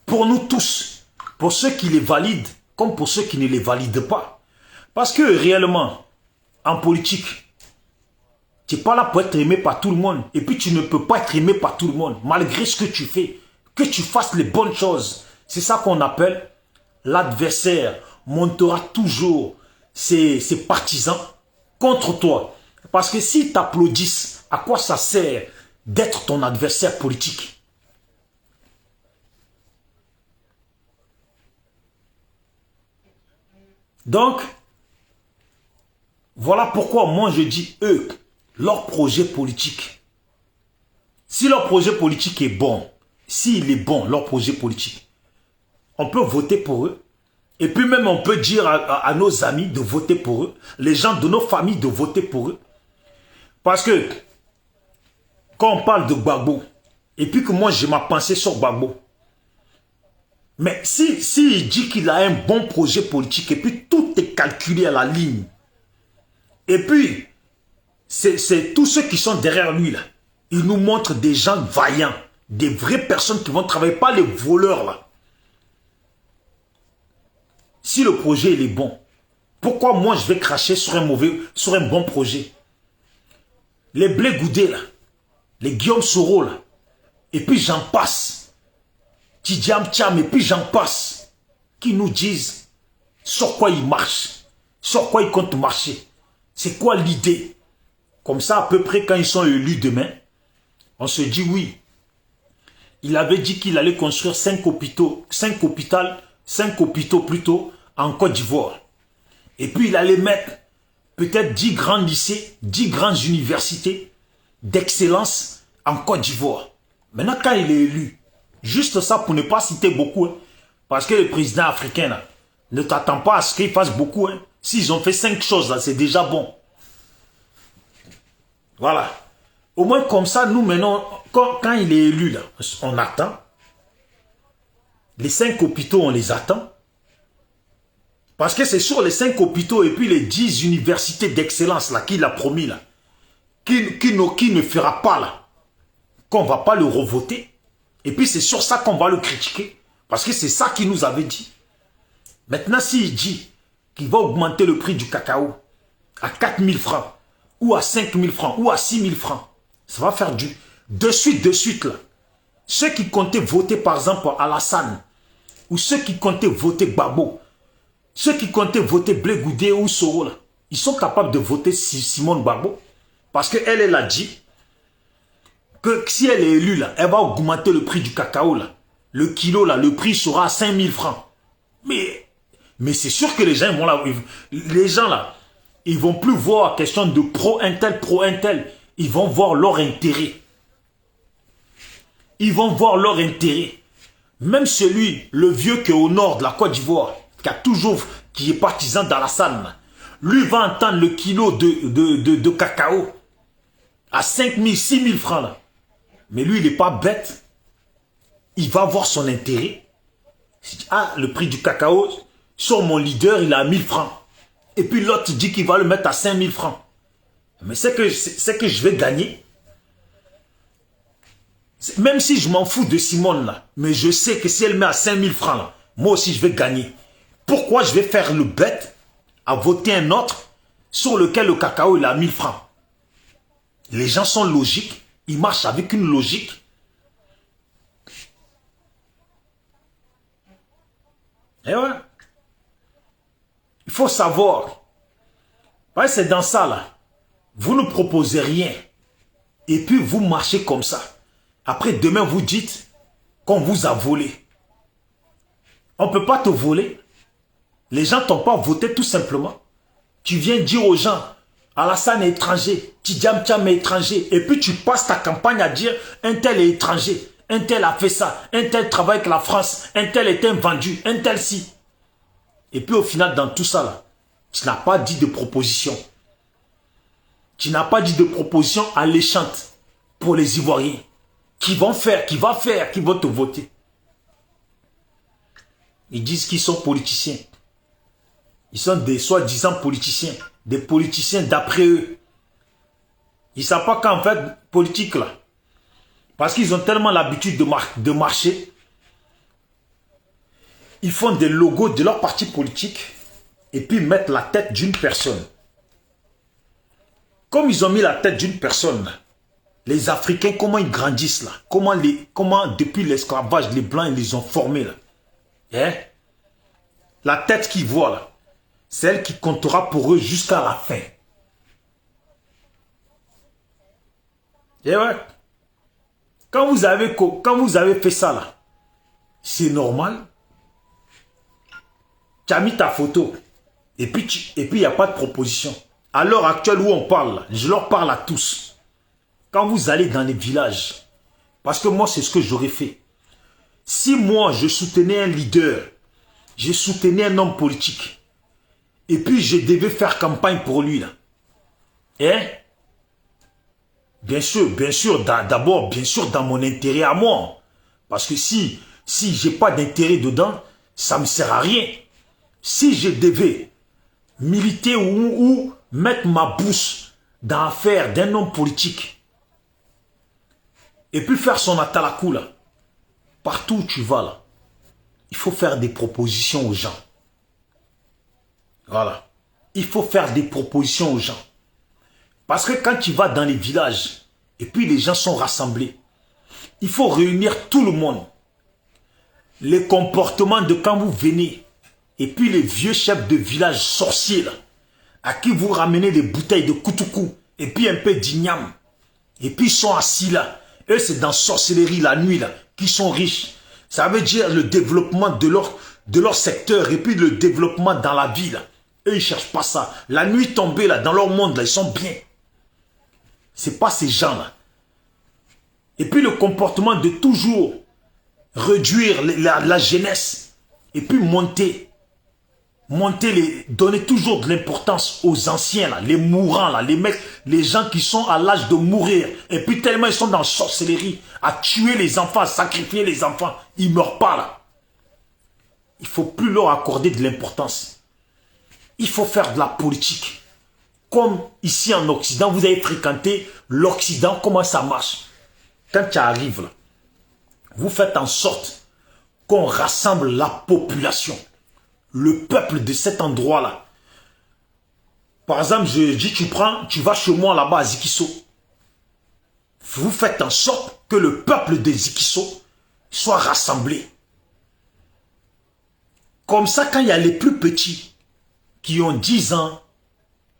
Pour nous tous. Pour ceux qui les valident, comme pour ceux qui ne les valident pas. Parce que réellement, en politique, tu n'es pas là pour être aimé par tout le monde. Et puis tu ne peux pas être aimé par tout le monde. Malgré ce que tu fais. Que tu fasses les bonnes choses. C'est ça qu'on appelle l'adversaire montera toujours ses partisans contre toi. Parce que si tu applaudisses, à quoi ça sert d'être ton adversaire politique? Donc, voilà pourquoi moi je dis eux, leur projet politique. Si leur projet politique est bon, s'il est bon, leur projet politique, on peut voter pour eux. Et puis même on peut dire à nos amis de voter pour eux, les gens de nos familles de voter pour eux. Parce que quand on parle de Gbagbo, et puis que moi j'ai ma pensée sur Gbagbo, mais si il dit qu'il a un bon projet politique, et puis tout est calculé à la ligne, et puis c'est tous ceux qui sont derrière lui là, Il nous montre des gens vaillants, des vraies personnes qui vont travailler, pas les voleurs là. Si le projet il est bon, pourquoi moi je vais cracher sur un bon projet? Les Blé Goudé là, les Guillaume Soro là, et puis j'en passe. Tidjam Tcham, et puis j'en passe. Qui nous disent sur quoi ils marchent, sur quoi ils comptent marcher. C'est quoi l'idée? Comme ça, à peu près, quand ils sont élus demain, on se dit oui. Il avait dit qu'il allait construire 5 hôpitaux plutôt en Côte d'Ivoire. Et puis il allait mettre peut-être 10 grands lycées, 10 grandes universités d'excellence en Côte d'Ivoire. Maintenant, quand il est élu, juste ça pour ne pas citer beaucoup, hein, parce que le président africain là, ne t'attend pas à ce qu'il fasse beaucoup. Hein. S'ils ont fait 5 choses là, c'est déjà bon. Voilà. Au moins comme ça, nous maintenant, quand il est élu là, on attend. Les 5 hôpitaux, on les attend. Parce que c'est sur les 5 hôpitaux et puis les 10 universités d'excellence là qu'il a promis là, qui ne fera pas là, qu'on ne va pas le revoter. Et puis c'est sur ça qu'on va le critiquer. Parce que c'est ça qu'il nous avait dit. Maintenant, s'il dit qu'il va augmenter le prix du cacao à 4 000 francs, ou à 5 000 francs, ou à 6 000 francs, ça va faire du... De suite là. Ceux qui comptaient voter par exemple Alassane, ou ceux qui comptaient voter Gbagbo, ceux qui comptaient voter Blé Goudé ou Soro, là, ils sont capables de voter Simone Gbagbo. Parce qu'elle a dit que si elle est élue, là, elle va augmenter le prix du cacao. Là. Le kilo, là, le prix sera à 5 000 francs. Mais c'est sûr que les gens vont là. Les gens là, ils vont plus voir question de pro-intel. Ils vont voir leur intérêt. Ils vont voir leur intérêt. Même celui, le vieux qui est au nord de la Côte d'Ivoire, qui est partisan d'Alassane, lui va entendre le kilo de cacao à 5 000, 6 000 francs. Là. Mais lui, il n'est pas bête. Il va voir son intérêt. Ah, le prix du cacao, sur mon leader, il est à 1000 francs. Et puis l'autre dit qu'il va le mettre à 5 000 francs. Mais c'est que je vais gagner. Même si je m'en fous de Simone, là, mais je sais que si elle met à 5 000 francs, là, moi aussi je vais gagner. Pourquoi je vais faire le bête à voter un autre sur lequel le cacao il est à 1000 francs? Les gens sont logiques, ils marchent avec une logique. Et ouais. Il faut savoir. Ouais, c'est dans ça là. Vous ne proposez rien. Et puis vous marchez comme ça. Après demain vous dites qu'on vous a volé. On ne peut pas te voler. Les gens t'ont pas voté tout simplement. Tu viens dire aux gens, Alassane est étranger, Tidjam Tcham est étranger. Et puis tu passes ta campagne à dire, un tel est étranger, un tel a fait ça, un tel travaille avec la France, un tel est un vendu, un tel si. Et puis au final dans tout ça là, tu n'as pas dit de proposition. Tu n'as pas dit de proposition alléchante pour les Ivoiriens. Qui vont faire, qui vont te voter. Ils disent qu'ils sont politiciens. Ils sont des soi-disant politiciens. Des politiciens d'après eux. Ils ne savent pas qu'en fait, politique là. Parce qu'ils ont tellement l'habitude de marcher. Ils font des logos de leur parti politique. Et puis mettent la tête d'une personne. Comme ils ont mis la tête d'une personne là, les Africains, comment ils grandissent là? Comment depuis l'esclavage, les Blancs, ils les ont formés là? Hein? La tête qu'ils voient là, c'est elle qui comptera pour eux jusqu'à la fin. Et ouais. Quand vous avez fait ça là, c'est normal. Tu as mis ta photo. Et puis il n'y a pas de proposition. À l'heure actuelle où on parle, là, je leur parle à tous. Quand vous allez dans les villages, parce que moi c'est ce que j'aurais fait. Si moi je soutenais un leader, je soutenais un homme politique, et puis je devais faire campagne pour lui là. Hein? Bien sûr, d'abord, bien sûr dans mon intérêt à moi. Parce que si j'ai pas d'intérêt dedans, ça me sert à rien. Si je devais militer ou mettre ma bouche dans l'affaire d'un homme politique, Et puis faire son atalakou là. Partout où tu vas là. Il faut faire des propositions aux gens. Voilà. Il faut faire des propositions aux gens. Parce que quand tu vas dans les villages, et puis les gens sont rassemblés, il faut réunir tout le monde. Les comportements de quand vous venez, et puis les vieux chefs de village sorciers là, à qui vous ramenez des bouteilles de koutoukou, et puis un peu d'igname, et puis ils sont assis là. Eux, c'est dans sorcellerie la nuit là, qui sont riches. Ça veut dire le développement de leur secteur, et puis le développement dans la ville. Eux, ils ne cherchent pas ça. La nuit tombée là, dans leur monde là, ils sont bien. Ce n'est pas ces gens-là. Et puis le comportement de toujours réduire la jeunesse. Et puis donner toujours de l'importance aux anciens, là, les mourants, là, les mecs, les gens qui sont à l'âge de mourir. Et puis tellement ils sont dans la sorcellerie, à tuer les enfants, à sacrifier les enfants. Ils ne meurent pas là. Il ne faut plus leur accorder de l'importance. Il faut faire de la politique. Comme ici en Occident, vous avez fréquenté l'Occident, comment ça marche. Quand tu arrives là, vous faites en sorte qu'on rassemble la population, le peuple de cet endroit-là. Par exemple, je dis, tu vas chez moi là-bas à Zikiso. Vous faites en sorte que le peuple de Zikiso soit rassemblé. Comme ça, quand il y a les plus petits qui ont 10 ans,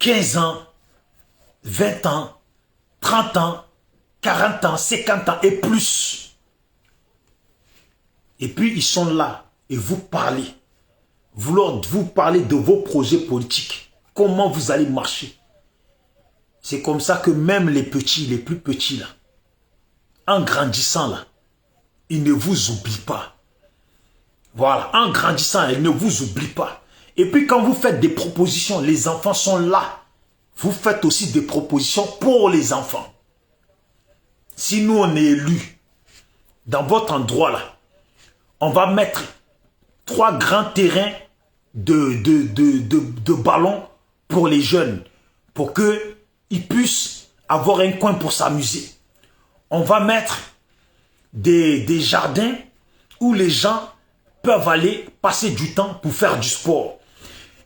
15 ans, 20 ans, 30 ans, 40 ans, 50 ans et plus. Et puis ils sont là et vous parlez. Vous parlez de vos projets politiques. Comment vous allez marcher. C'est comme ça que même les petits, les plus petits là, en grandissant là, ils ne vous oublient pas. Voilà, en grandissant, ils ne vous oublient pas. Et puis quand vous faites des propositions, les enfants sont là. Vous faites aussi des propositions pour les enfants. Si nous on est élus, dans votre endroit là, on va mettre 3 grands terrains de ballons pour les jeunes, pour qu'ils puissent avoir un coin pour s'amuser. On va mettre des jardins où les gens peuvent aller passer du temps pour faire du sport.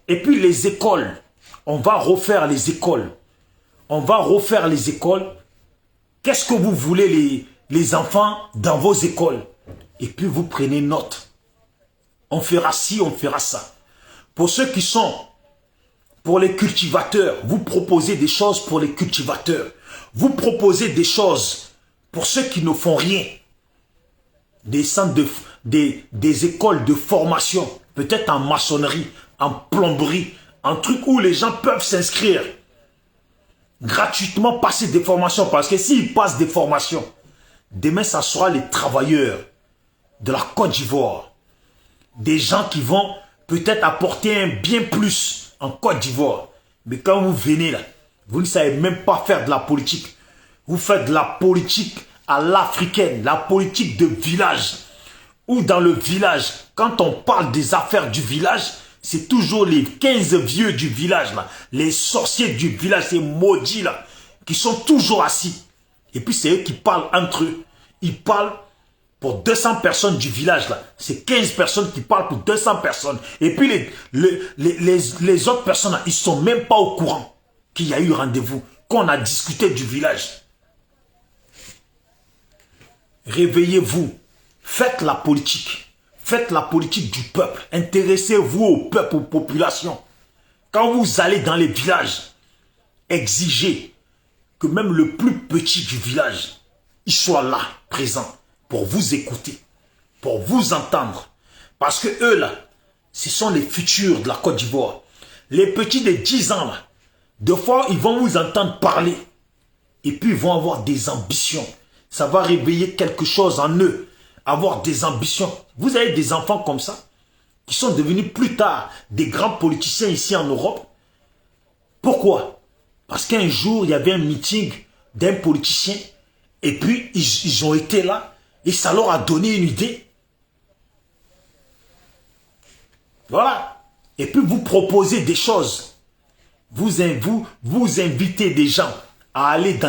Et puis les écoles, on va refaire les écoles. On va refaire les écoles. Qu'est-ce que vous voulez les enfants dans vos écoles? Et puis vous prenez note. On fera ci, on fera ça. Pour ceux qui sont, pour les cultivateurs, vous proposez des choses pour les cultivateurs. Vous proposez des choses pour ceux qui ne font rien. Des centres des écoles de formation, peut-être en maçonnerie, en plomberie, en truc où les gens peuvent s'inscrire. Gratuitement passer des formations, parce que s'ils passent des formations, demain ça sera les travailleurs de la Côte d'Ivoire. Des gens qui vont peut-être apporter un bien plus en Côte d'Ivoire. Mais quand vous venez là, vous ne savez même pas faire de la politique. Vous faites de la politique à l'africaine, la politique de village. Ou dans le village, quand on parle des affaires du village, c'est toujours les 15 vieux du village, là, les sorciers du village, ces maudits là, qui sont toujours assis. Et puis c'est eux qui parlent entre eux. Ils parlent pour 200 personnes du village là. C'est 15 personnes qui parlent pour 200 personnes. Et puis les autres personnes là, ils ne sont même pas au courant qu'il y a eu rendez-vous, qu'on a discuté du village. Réveillez-vous. Faites la politique. Faites la politique du peuple. Intéressez-vous au peuple, aux populations. Quand vous allez dans les villages, exigez que même le plus petit du village, il soit là, présent, pour vous écouter, pour vous entendre. Parce que eux là, ce sont les futurs de la Côte d'Ivoire. Les petits de 10 ans là, des fois ils vont vous entendre parler. Et puis ils vont avoir des ambitions. Ça va réveiller quelque chose en eux. Avoir des ambitions. Vous avez des enfants comme ça, qui sont devenus plus tard des grands politiciens ici en Europe. Pourquoi? Parce qu'un jour, il y avait un meeting d'un politicien, et puis ils ont été là, et ça leur a donné une idée. Voilà. Et puis vous proposez des choses. Vous invitez des gens à aller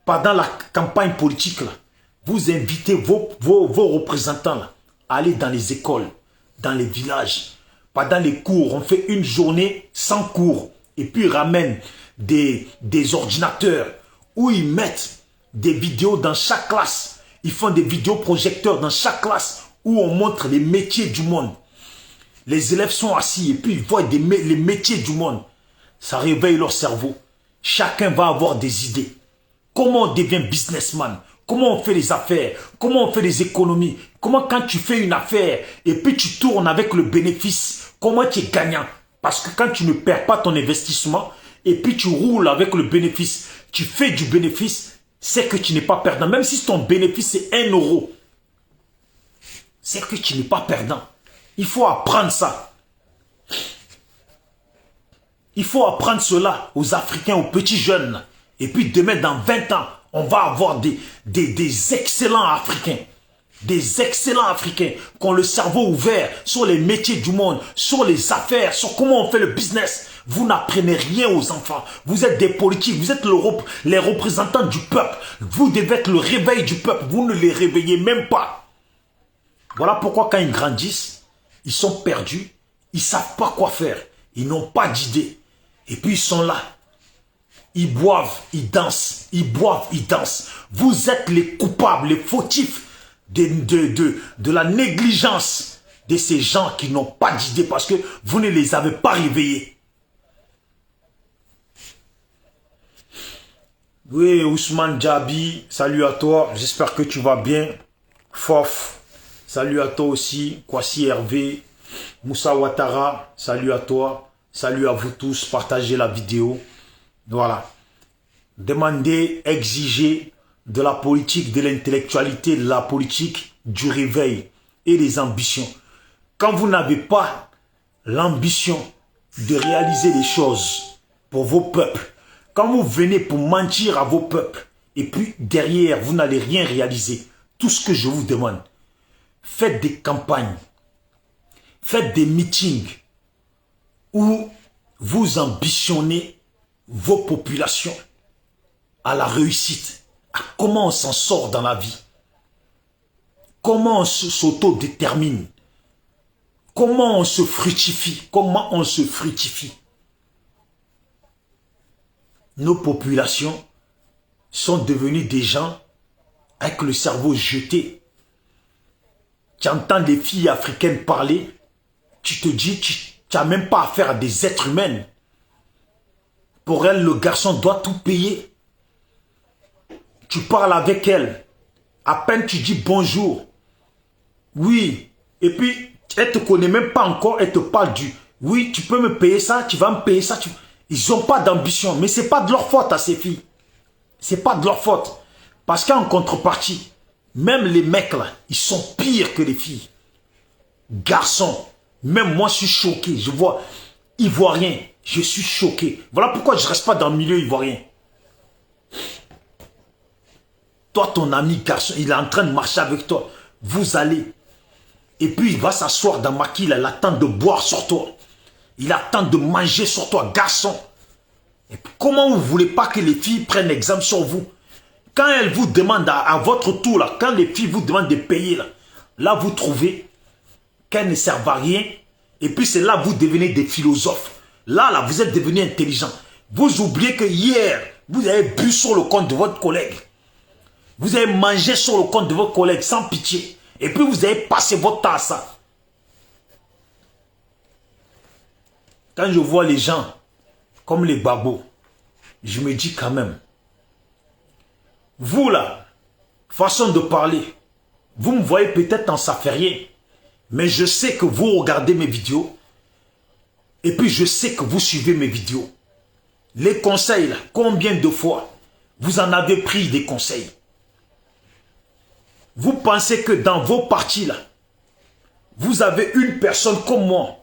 pendant la campagne politique là. vous invitez vos représentants là, à aller dans les écoles, dans les villages. Pendant les cours, on fait une journée sans cours. Et puis ils ramènent des ordinateurs où ils mettent des vidéos dans chaque classe. Ils font des vidéoprojecteurs dans chaque classe où on montre les métiers du monde. Les élèves sont assis et puis ils voient les métiers du monde. Ça réveille leur cerveau. Chacun va avoir des idées. Comment on devient businessman? Comment on fait les affaires? Comment on fait les économies? Comment quand tu fais une affaire et puis tu tournes avec le bénéfice, comment tu es gagnant? Parce que quand tu ne perds pas ton investissement et puis tu roules avec le bénéfice, tu fais du bénéfice, c'est que tu n'es pas perdant. Même si ton bénéfice c'est 1 euro, c'est que tu n'es pas perdant. Il faut apprendre ça. Il faut apprendre cela aux Africains, aux petits jeunes. Et puis demain, dans 20 ans, on va avoir des excellents Africains. Des excellents Africains qui ont le cerveau ouvert sur les métiers du monde, sur les affaires, sur comment on fait le business. Vous n'apprenez rien aux enfants. Vous êtes des politiques, vous êtes les représentants du peuple. Vous devez être le réveil du peuple. Vous ne les réveillez même pas. Voilà pourquoi quand ils grandissent, ils sont perdus. Ils ne savent pas quoi faire. Ils n'ont pas d'idée. Et puis ils sont là. Ils boivent, ils dansent. Ils boivent, ils dansent. Vous êtes les coupables, les fautifs de la négligence de ces gens qui n'ont pas d'idée parce que vous ne les avez pas réveillés. Oui, Ousmane Djabi, salut à toi. J'espère que tu vas bien. Fof, salut à toi aussi. Kwasi Hervé, Moussa Ouattara, salut à toi. Salut à vous tous. Partagez la vidéo. Voilà. Demandez, exigez de la politique, de l'intellectualité, de la politique, du réveil et des ambitions. Quand vous n'avez pas l'ambition de réaliser les choses pour vos peuples, quand vous venez pour mentir à vos peuples, et puis derrière, vous n'allez rien réaliser, tout ce que je vous demande, faites des campagnes, faites des meetings où vous ambitionnez vos populations à la réussite. Comment on s'en sort dans la vie? Comment on s'auto-détermine? Comment on se fructifie? Comment on se fructifie? Nos populations sont devenues des gens avec le cerveau jeté. Tu entends des filles africaines parler, tu te dis, tu n'as même pas affaire à des êtres humains. Pour elles, le garçon doit tout payer. Tu parles avec elle. À peine tu dis bonjour. Oui. Et puis, elle ne te connaît même pas encore. Elle te parle du... Oui, tu peux me payer ça. Tu vas me payer ça. Ils n'ont pas d'ambition. Mais ce n'est pas de leur faute à ces filles. Ce n'est pas de leur faute. Parce qu'en contrepartie, même les mecs là, ils sont pires que les filles. Garçons. Même moi, je suis choqué. Je vois Ivoirien. Je suis choqué. Voilà pourquoi je ne reste pas dans le milieu ivoirien. Toi, ton ami garçon, il est en train de marcher avec toi. Vous allez. Et puis, il va s'asseoir dans ma quille. Il attend de boire sur toi. Il attend de manger sur toi, garçon. Et puis, comment vous ne voulez pas que les filles prennent exemple sur vous? Quand elles vous demandent à votre tour, là, quand les filles vous demandent de payer, là vous trouvez qu'elles ne servent à rien. Et puis, c'est là que vous devenez des philosophes. Là, vous êtes devenus intelligents. Vous oubliez que hier, vous avez bu sur le compte de votre collègue. Vous avez mangé sur le compte de vos collègues sans pitié. Et puis vous avez passé votre temps à ça. Quand je vois les gens comme les babos, je me dis quand même, vous là, façon de parler, vous me voyez peut-être en s'affairier, mais je sais que vous regardez mes vidéos et puis je sais que vous suivez mes vidéos. Les conseils là, combien de fois vous en avez pris des conseils? Vous pensez que dans vos partis là, vous avez une personne comme moi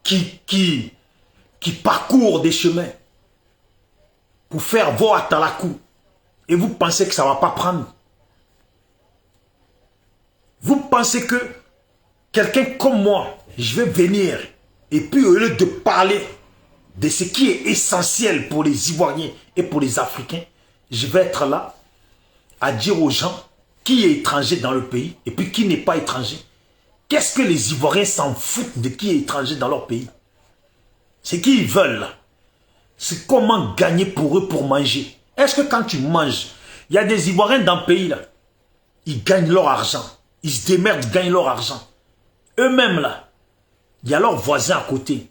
qui parcourt des chemins pour faire vos atalakou et vous pensez que ça ne va pas prendre? Vous pensez que quelqu'un comme moi, je vais venir et puis au lieu de parler de ce qui est essentiel pour les Ivoiriens et pour les Africains, je vais être là à dire aux gens qui est étranger dans le pays et puis qui n'est pas étranger. Qu'est-ce que les Ivoiriens s'en foutent de qui est étranger dans leur pays? C'est qui ils veulent. C'est comment gagner pour eux pour manger. Est-ce que quand tu manges, il y a des Ivoiriens dans le pays là, ils gagnent leur argent. Ils se démerdent, ils gagnent leur argent. Eux-mêmes là, il y a leur voisin à côté.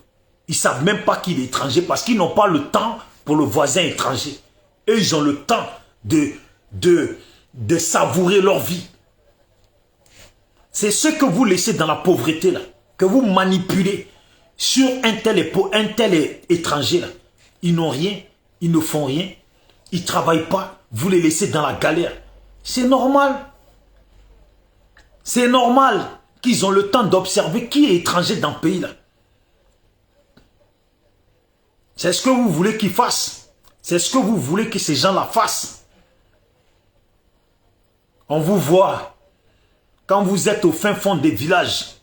Ils ne savent même pas qu'il est étranger parce qu'ils n'ont pas le temps pour le voisin étranger. Eux, ils ont le temps de savourer leur vie. C'est ce que vous laissez dans la pauvreté là, que vous manipulez sur un tel étranger là. Ils n'ont rien, ils ne font rien, ils ne travaillent pas, vous les laissez dans la galère. C'est normal. C'est normal qu'ils ont le temps d'observer qui est étranger dans le pays là. C'est ce que vous voulez qu'ils fassent. C'est ce que vous voulez que ces gens-là fassent. On vous voit. Quand vous êtes au fin fond des villages,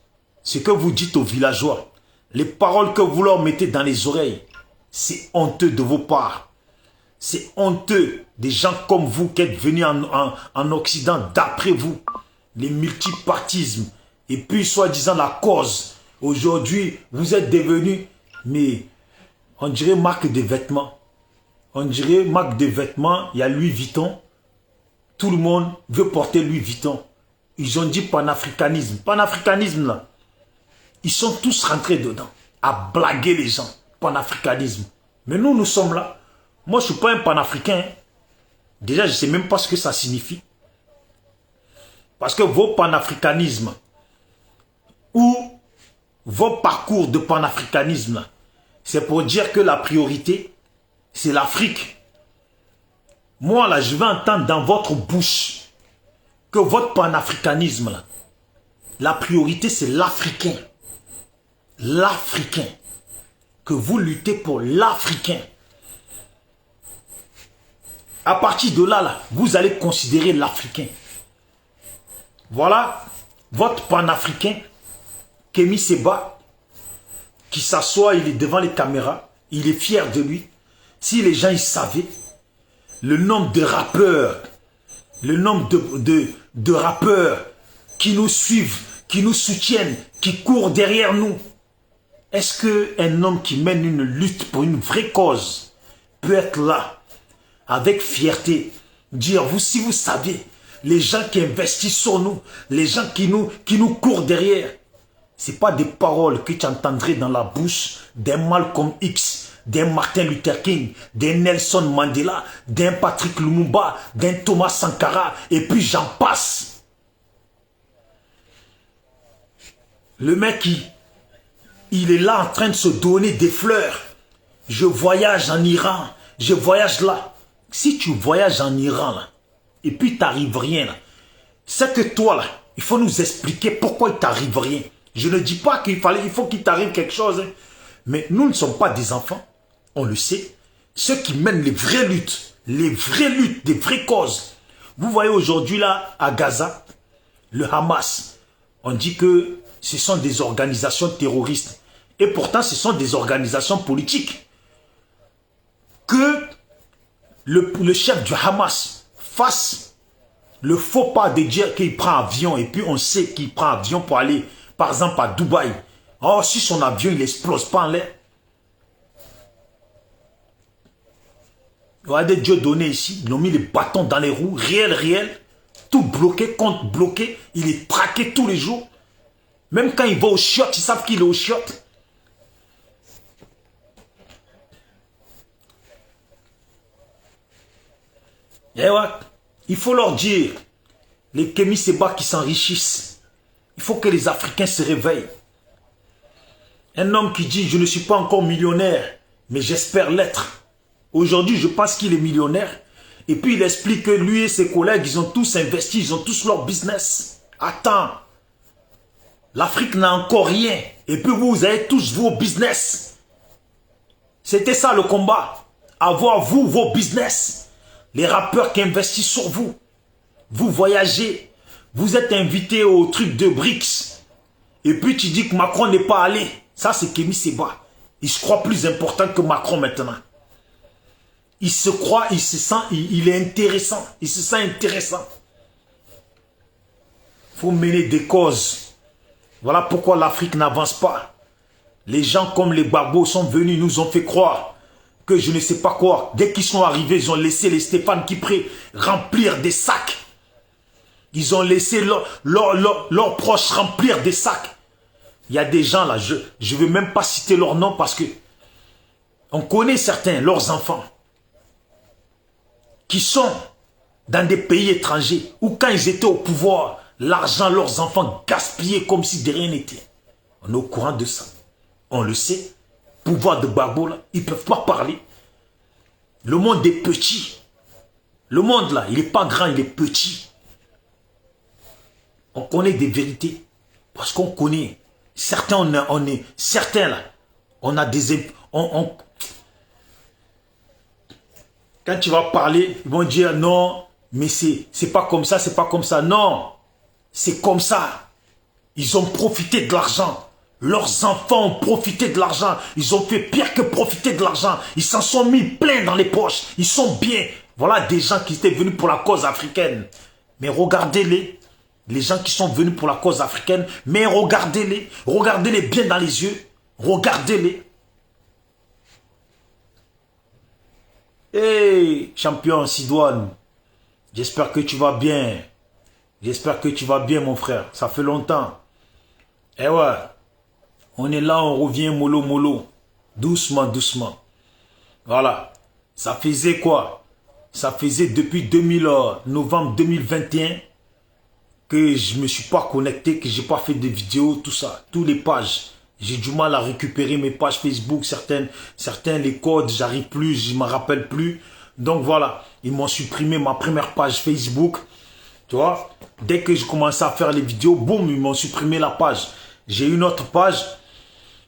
ce que vous dites aux villageois, les paroles que vous leur mettez dans les oreilles, c'est honteux de vos parts. C'est honteux des gens comme vous qui êtes venus en Occident d'après vous. Les multipartismes et puis soi-disant la cause. Aujourd'hui, vous êtes devenus, mais on dirait marque de vêtements. On dirait marque de vêtements, il y a Louis Vuitton. Tout le monde veut porter Louis Vuitton. Ils ont dit panafricanisme. Panafricanisme là. Ils sont tous rentrés dedans. À blaguer les gens. Panafricanisme. Mais nous, nous sommes là. Moi, je ne suis pas un panafricain. Hein. Déjà, je ne sais même pas ce que ça signifie. Parce que vos panafricanismes ou vos parcours de panafricanisme, c'est pour dire que la priorité, c'est l'Afrique. Moi, là, je vais entendre dans votre bouche que votre panafricanisme, là, la priorité, c'est l'Africain. L'Africain. Que vous luttez pour l'Africain. À partir de là, là, vous allez considérer l'Africain. Voilà votre panafricain, Kémy Séba, qui s'assoit, il est devant les caméras, il est fier de lui. Si les gens ils savaient le nombre de rappeurs, le nombre de rappeurs qui nous suivent, qui nous soutiennent, qui courent derrière nous. Est-ce qu'un homme qui mène une lutte pour une vraie cause peut être là, avec fierté, dire, si vous saviez, les gens qui investissent sur nous, les gens qui nous courent derrière, ce n'est pas des paroles que tu entendrais dans la bouche d'un Malcolm X, d'un Martin Luther King, d'un Nelson Mandela, d'un Patrick Lumumba, d'un Thomas Sankara, et puis j'en passe. Le mec, il est là en train de se donner des fleurs. Je voyage en Iran, je voyage là. Si tu voyages en Iran, là, et puis il t'arrive rien, là, c'est que toi, là, il faut nous expliquer pourquoi il t'arrive rien. Je ne dis pas il faut qu'il t'arrive quelque chose, hein. Mais nous ne sommes pas des enfants, on le sait. Ceux qui mènent les vraies luttes, des vraies causes. Vous voyez aujourd'hui là, à Gaza, le Hamas, on dit que ce sont des organisations terroristes. Et pourtant, ce sont des organisations politiques. Que le chef du Hamas fasse le faux pas de dire qu'il prend avion et puis on sait qu'il prend avion pour aller, par exemple, à Dubaï. Oh, si son avion, il n'explose pas en l'air. Regardez Dieu donné ici, ils ont mis les bâtons dans les roues, réel, tout bloqué, compte bloqué, il est traqué tous les jours. Même quand il va aux chiottes, ils savent qu'il est aux chiottes. Et ouais, il faut leur dire, les Kémy Séba qui s'enrichissent, il faut que les Africains se réveillent. Un homme qui dit, je ne suis pas encore millionnaire, mais j'espère l'être. Aujourd'hui, je pense qu'il est millionnaire. Et puis, il explique que lui et ses collègues, ils ont tous investi, ils ont tous leur business. Attends, l'Afrique n'a encore rien. Et puis, vous avez tous vos business. C'était ça le combat. Avoir vous, vos business. Les rappeurs qui investissent sur vous. Vous voyagez. Vous êtes invité au truc de BRICS. Et puis tu dis que Macron n'est pas allé. Ça c'est Kémy Séba. Il se croit plus important que Macron maintenant. Il se croit, il se sent, il est intéressant. Il se sent intéressant. Il faut mener des causes. Voilà pourquoi l'Afrique n'avance pas. Les gens comme les Gbagbo sont venus, nous ont fait croire que je ne sais pas quoi. Dès qu'ils sont arrivés, ils ont laissé les Stéphane Kipré remplir des sacs. Ils ont laissé leurs proches remplir des sacs. Il y a des gens là, je ne veux même pas citer leur nom parce que on connaît certains, leurs enfants, qui sont dans des pays étrangers où quand ils étaient au pouvoir, l'argent, leurs enfants gaspillaient comme si de rien n'était. On est au courant de ça. On le sait. Pouvoir de Gbagbo, là, ils ne peuvent pas parler. Le monde est petit. Le monde, là, il n'est pas grand, il est petit. On connaît des vérités. Parce qu'on connaît. Certains, on est certains, là, on a des... Quand tu vas parler, ils vont dire non, mais c'est pas comme ça, c'est pas comme ça. Non, c'est comme ça. Ils ont profité de l'argent. Leurs enfants ont profité de l'argent. Ils ont fait pire que profiter de l'argent. Ils s'en sont mis plein dans les poches. Ils sont bien. Voilà des gens qui étaient venus pour la cause africaine. Mais regardez-les. Les gens qui sont venus pour la cause africaine. Mais regardez-les. Regardez-les bien dans les yeux. Regardez-les. Hey, champion Sidoine. J'espère que tu vas bien. J'espère que tu vas bien, mon frère. Ça fait longtemps. Eh ouais. On est là, on revient mollo mollo. Doucement, doucement. Voilà. Ça faisait quoi? Ça faisait depuis novembre 2021 que je ne me suis pas connecté, que je n'ai pas fait de vidéos, tout ça. Tous les pages. J'ai du mal à récupérer mes pages Facebook. Certains les codes, j'arrive plus, je ne me rappelle plus. Donc voilà. Ils m'ont supprimé ma première page Facebook. Tu vois? Dès que je commençais à faire les vidéos, boum, ils m'ont supprimé la page. J'ai une autre page.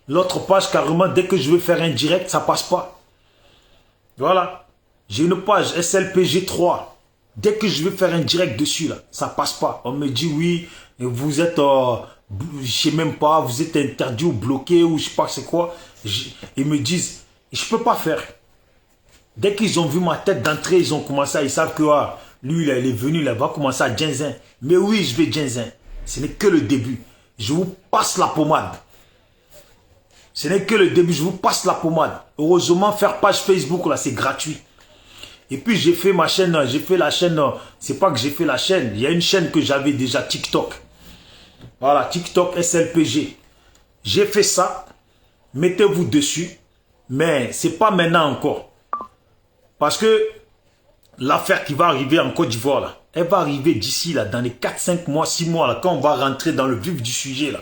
L'autre page, carrément, dès que je veux faire un direct, ça passe pas. Voilà. J'ai une page SLPG3. Dès que je veux faire un direct dessus, là, ça passe pas. On me dit, oui, vous êtes, je sais même pas, vous êtes interdit ou bloqué ou je sais pas c'est quoi. Ils me disent, je peux pas faire. Dès qu'ils ont vu ma tête d'entrée, ils ont commencé, ils savent que, lui, là, il est venu, là, il va commencer à Djinzin. Mais oui, je vais Djinzin. Ce n'est que le début. Je vous passe la pommade. Ce n'est que le début, je vous passe la pommade. Heureusement, faire page Facebook, là, c'est gratuit. Et puis, j'ai fait ma chaîne, j'ai fait la chaîne, c'est pas que j'ai fait la chaîne, il y a une chaîne que j'avais déjà, TikTok. Voilà, TikTok SLPG. J'ai fait ça, mettez-vous dessus, mais c'est pas maintenant encore. Parce que l'affaire qui va arriver en Côte d'Ivoire, là, elle va arriver d'ici, là, dans les 4, 5 mois, 6 mois, là, quand on va rentrer dans le vif du sujet, là.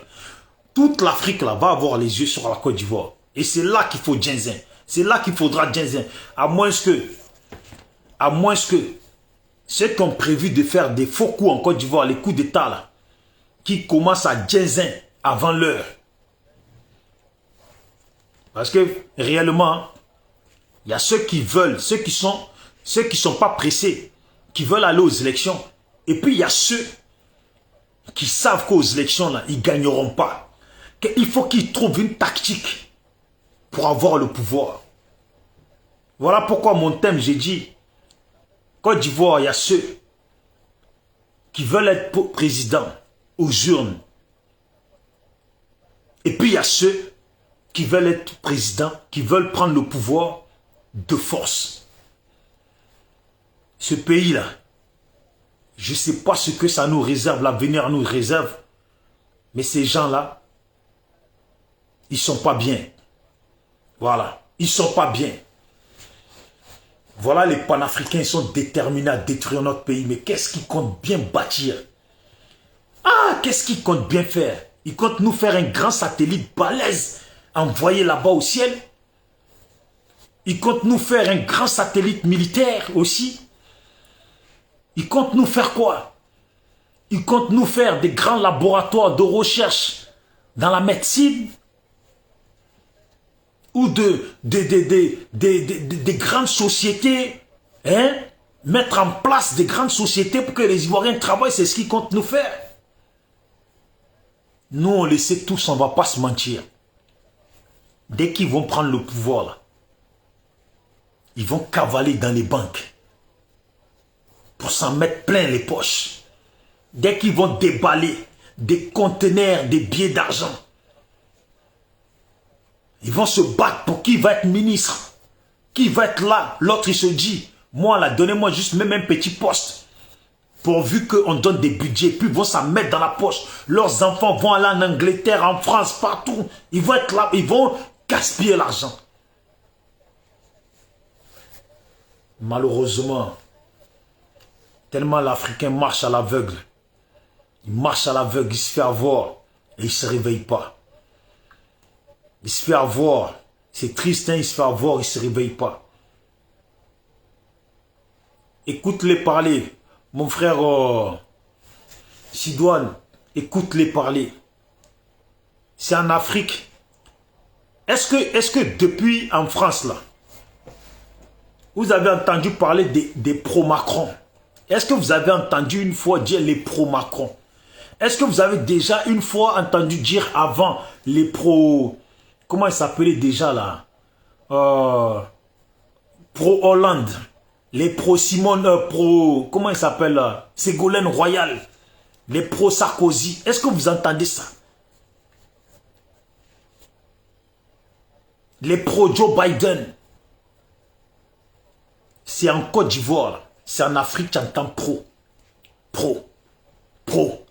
Toute l'Afrique là va avoir les yeux sur la Côte d'Ivoire. Et c'est là qu'il faut Djinzin. C'est là qu'il faudra Djinzin. À moins que ceux qui ont prévu de faire des faux coups en Côte d'Ivoire, les coups d'État là, qui commencent à Djinzin avant l'heure. Parce que réellement, il y a ceux qui veulent, ceux qui sont pas pressés, qui veulent aller aux élections. Et puis il y a ceux qui savent qu'aux élections là, ils ne gagneront pas. Il faut qu'ils trouvent une tactique pour avoir le pouvoir. Voilà pourquoi mon thème, j'ai dit, Côte d'Ivoire, il y a ceux qui veulent être président aux urnes. Et puis il y a ceux qui veulent être président, qui veulent prendre le pouvoir de force. Ce pays-là, je ne sais pas ce que ça nous réserve, l'avenir nous réserve, mais ces gens-là, ils sont pas bien. Voilà. Ils sont pas bien. Voilà, les panafricains sont déterminés à détruire notre pays. Mais qu'est-ce qu'ils comptent bien bâtir? Ah, qu'est-ce qu'ils comptent bien faire? Ils comptent nous faire un grand satellite balèze envoyé là-bas au ciel. Ils comptent nous faire un grand satellite militaire aussi. Ils comptent nous faire quoi? Ils comptent nous faire des grands laboratoires de recherche dans la médecine. Ou des grandes sociétés, hein, mettre en place des grandes sociétés pour que les Ivoiriens travaillent, c'est ce qu'ils comptent nous faire. Nous, on le sait tous, on ne va pas se mentir. Dès qu'ils vont prendre le pouvoir, là, ils vont cavaler dans les banques pour s'en mettre plein les poches. Dès qu'ils vont déballer des conteneurs, des billets d'argent, ils vont se battre pour qui va être ministre, qui va être là. L'autre, il se dit, moi là, donnez-moi juste même un petit poste. Pourvu qu'on donne des budgets, puis ils vont s'en mettre dans la poche. Leurs enfants vont aller en Angleterre, en France, partout. Ils vont être là, ils vont gaspiller l'argent. Malheureusement, tellement l'Africain marche à l'aveugle. Il marche à l'aveugle, il se fait avoir et il ne se réveille pas. Il se fait avoir. C'est triste, hein, il se fait avoir, il ne se réveille pas. Écoute-les parler. Mon frère Sidoine, écoute-les parler. C'est en Afrique. Est-ce que depuis en France, là, vous avez entendu parler des pro-Macron? Est-ce que vous avez entendu une fois dire les pro-Macron? Est-ce que vous avez déjà une fois entendu dire avant les pro... Comment ils s'appelaient déjà là? Pro-Hollande. Les pro-Simone, pro... Comment il s'appelle? Ségolène Royal. Les pro-Sarkozy. Est-ce que vous entendez ça? Les pro-Joe Biden. C'est en Côte d'Ivoire. C'est en Afrique, tu entends pro. Pro. Pro.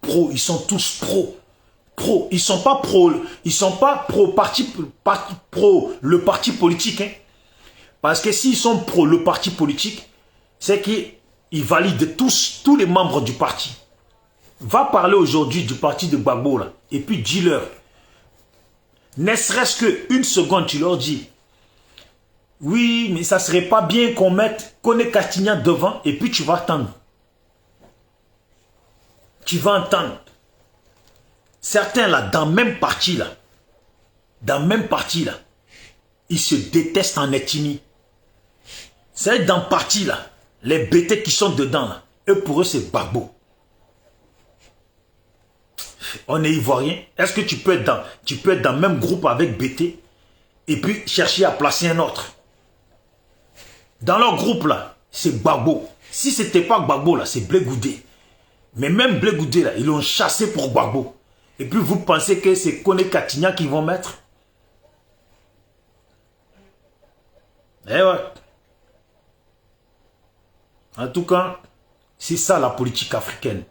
Pro. Ils sont tous pro. Pro. Ils sont pas pro. Ils sont pas pro le parti politique. Hein. Parce que s'ils sont pro le parti politique, c'est qu'ils valident tous les membres du parti. Va parler aujourd'hui du parti de Gbagbo là. Et puis dis-leur. Ne serait-ce qu'une seconde, tu leur dis. Oui, mais ça serait pas bien qu'on mette Koné Kastignan devant et puis tu vas attendre. Tu vas entendre. Certains là, dans même parti là, ils se détestent en ethnie. C'est dans parti là, les bêtés qui sont dedans là, eux pour eux c'est Gbagbo. On est ivoirien. Est-ce que tu peux être dans le même groupe avec BT et puis chercher à placer un autre? Dans leur groupe là, c'est Gbagbo. Si ce n'était pas Gbagbo là, c'est Blé Goudé. Mais même Blé Goudé là, ils l'ont chassé pour Gbagbo. Et puis vous pensez que c'est Koné Kastignan qu'ils vont mettre? Eh ouais. En tout cas, c'est ça la politique africaine.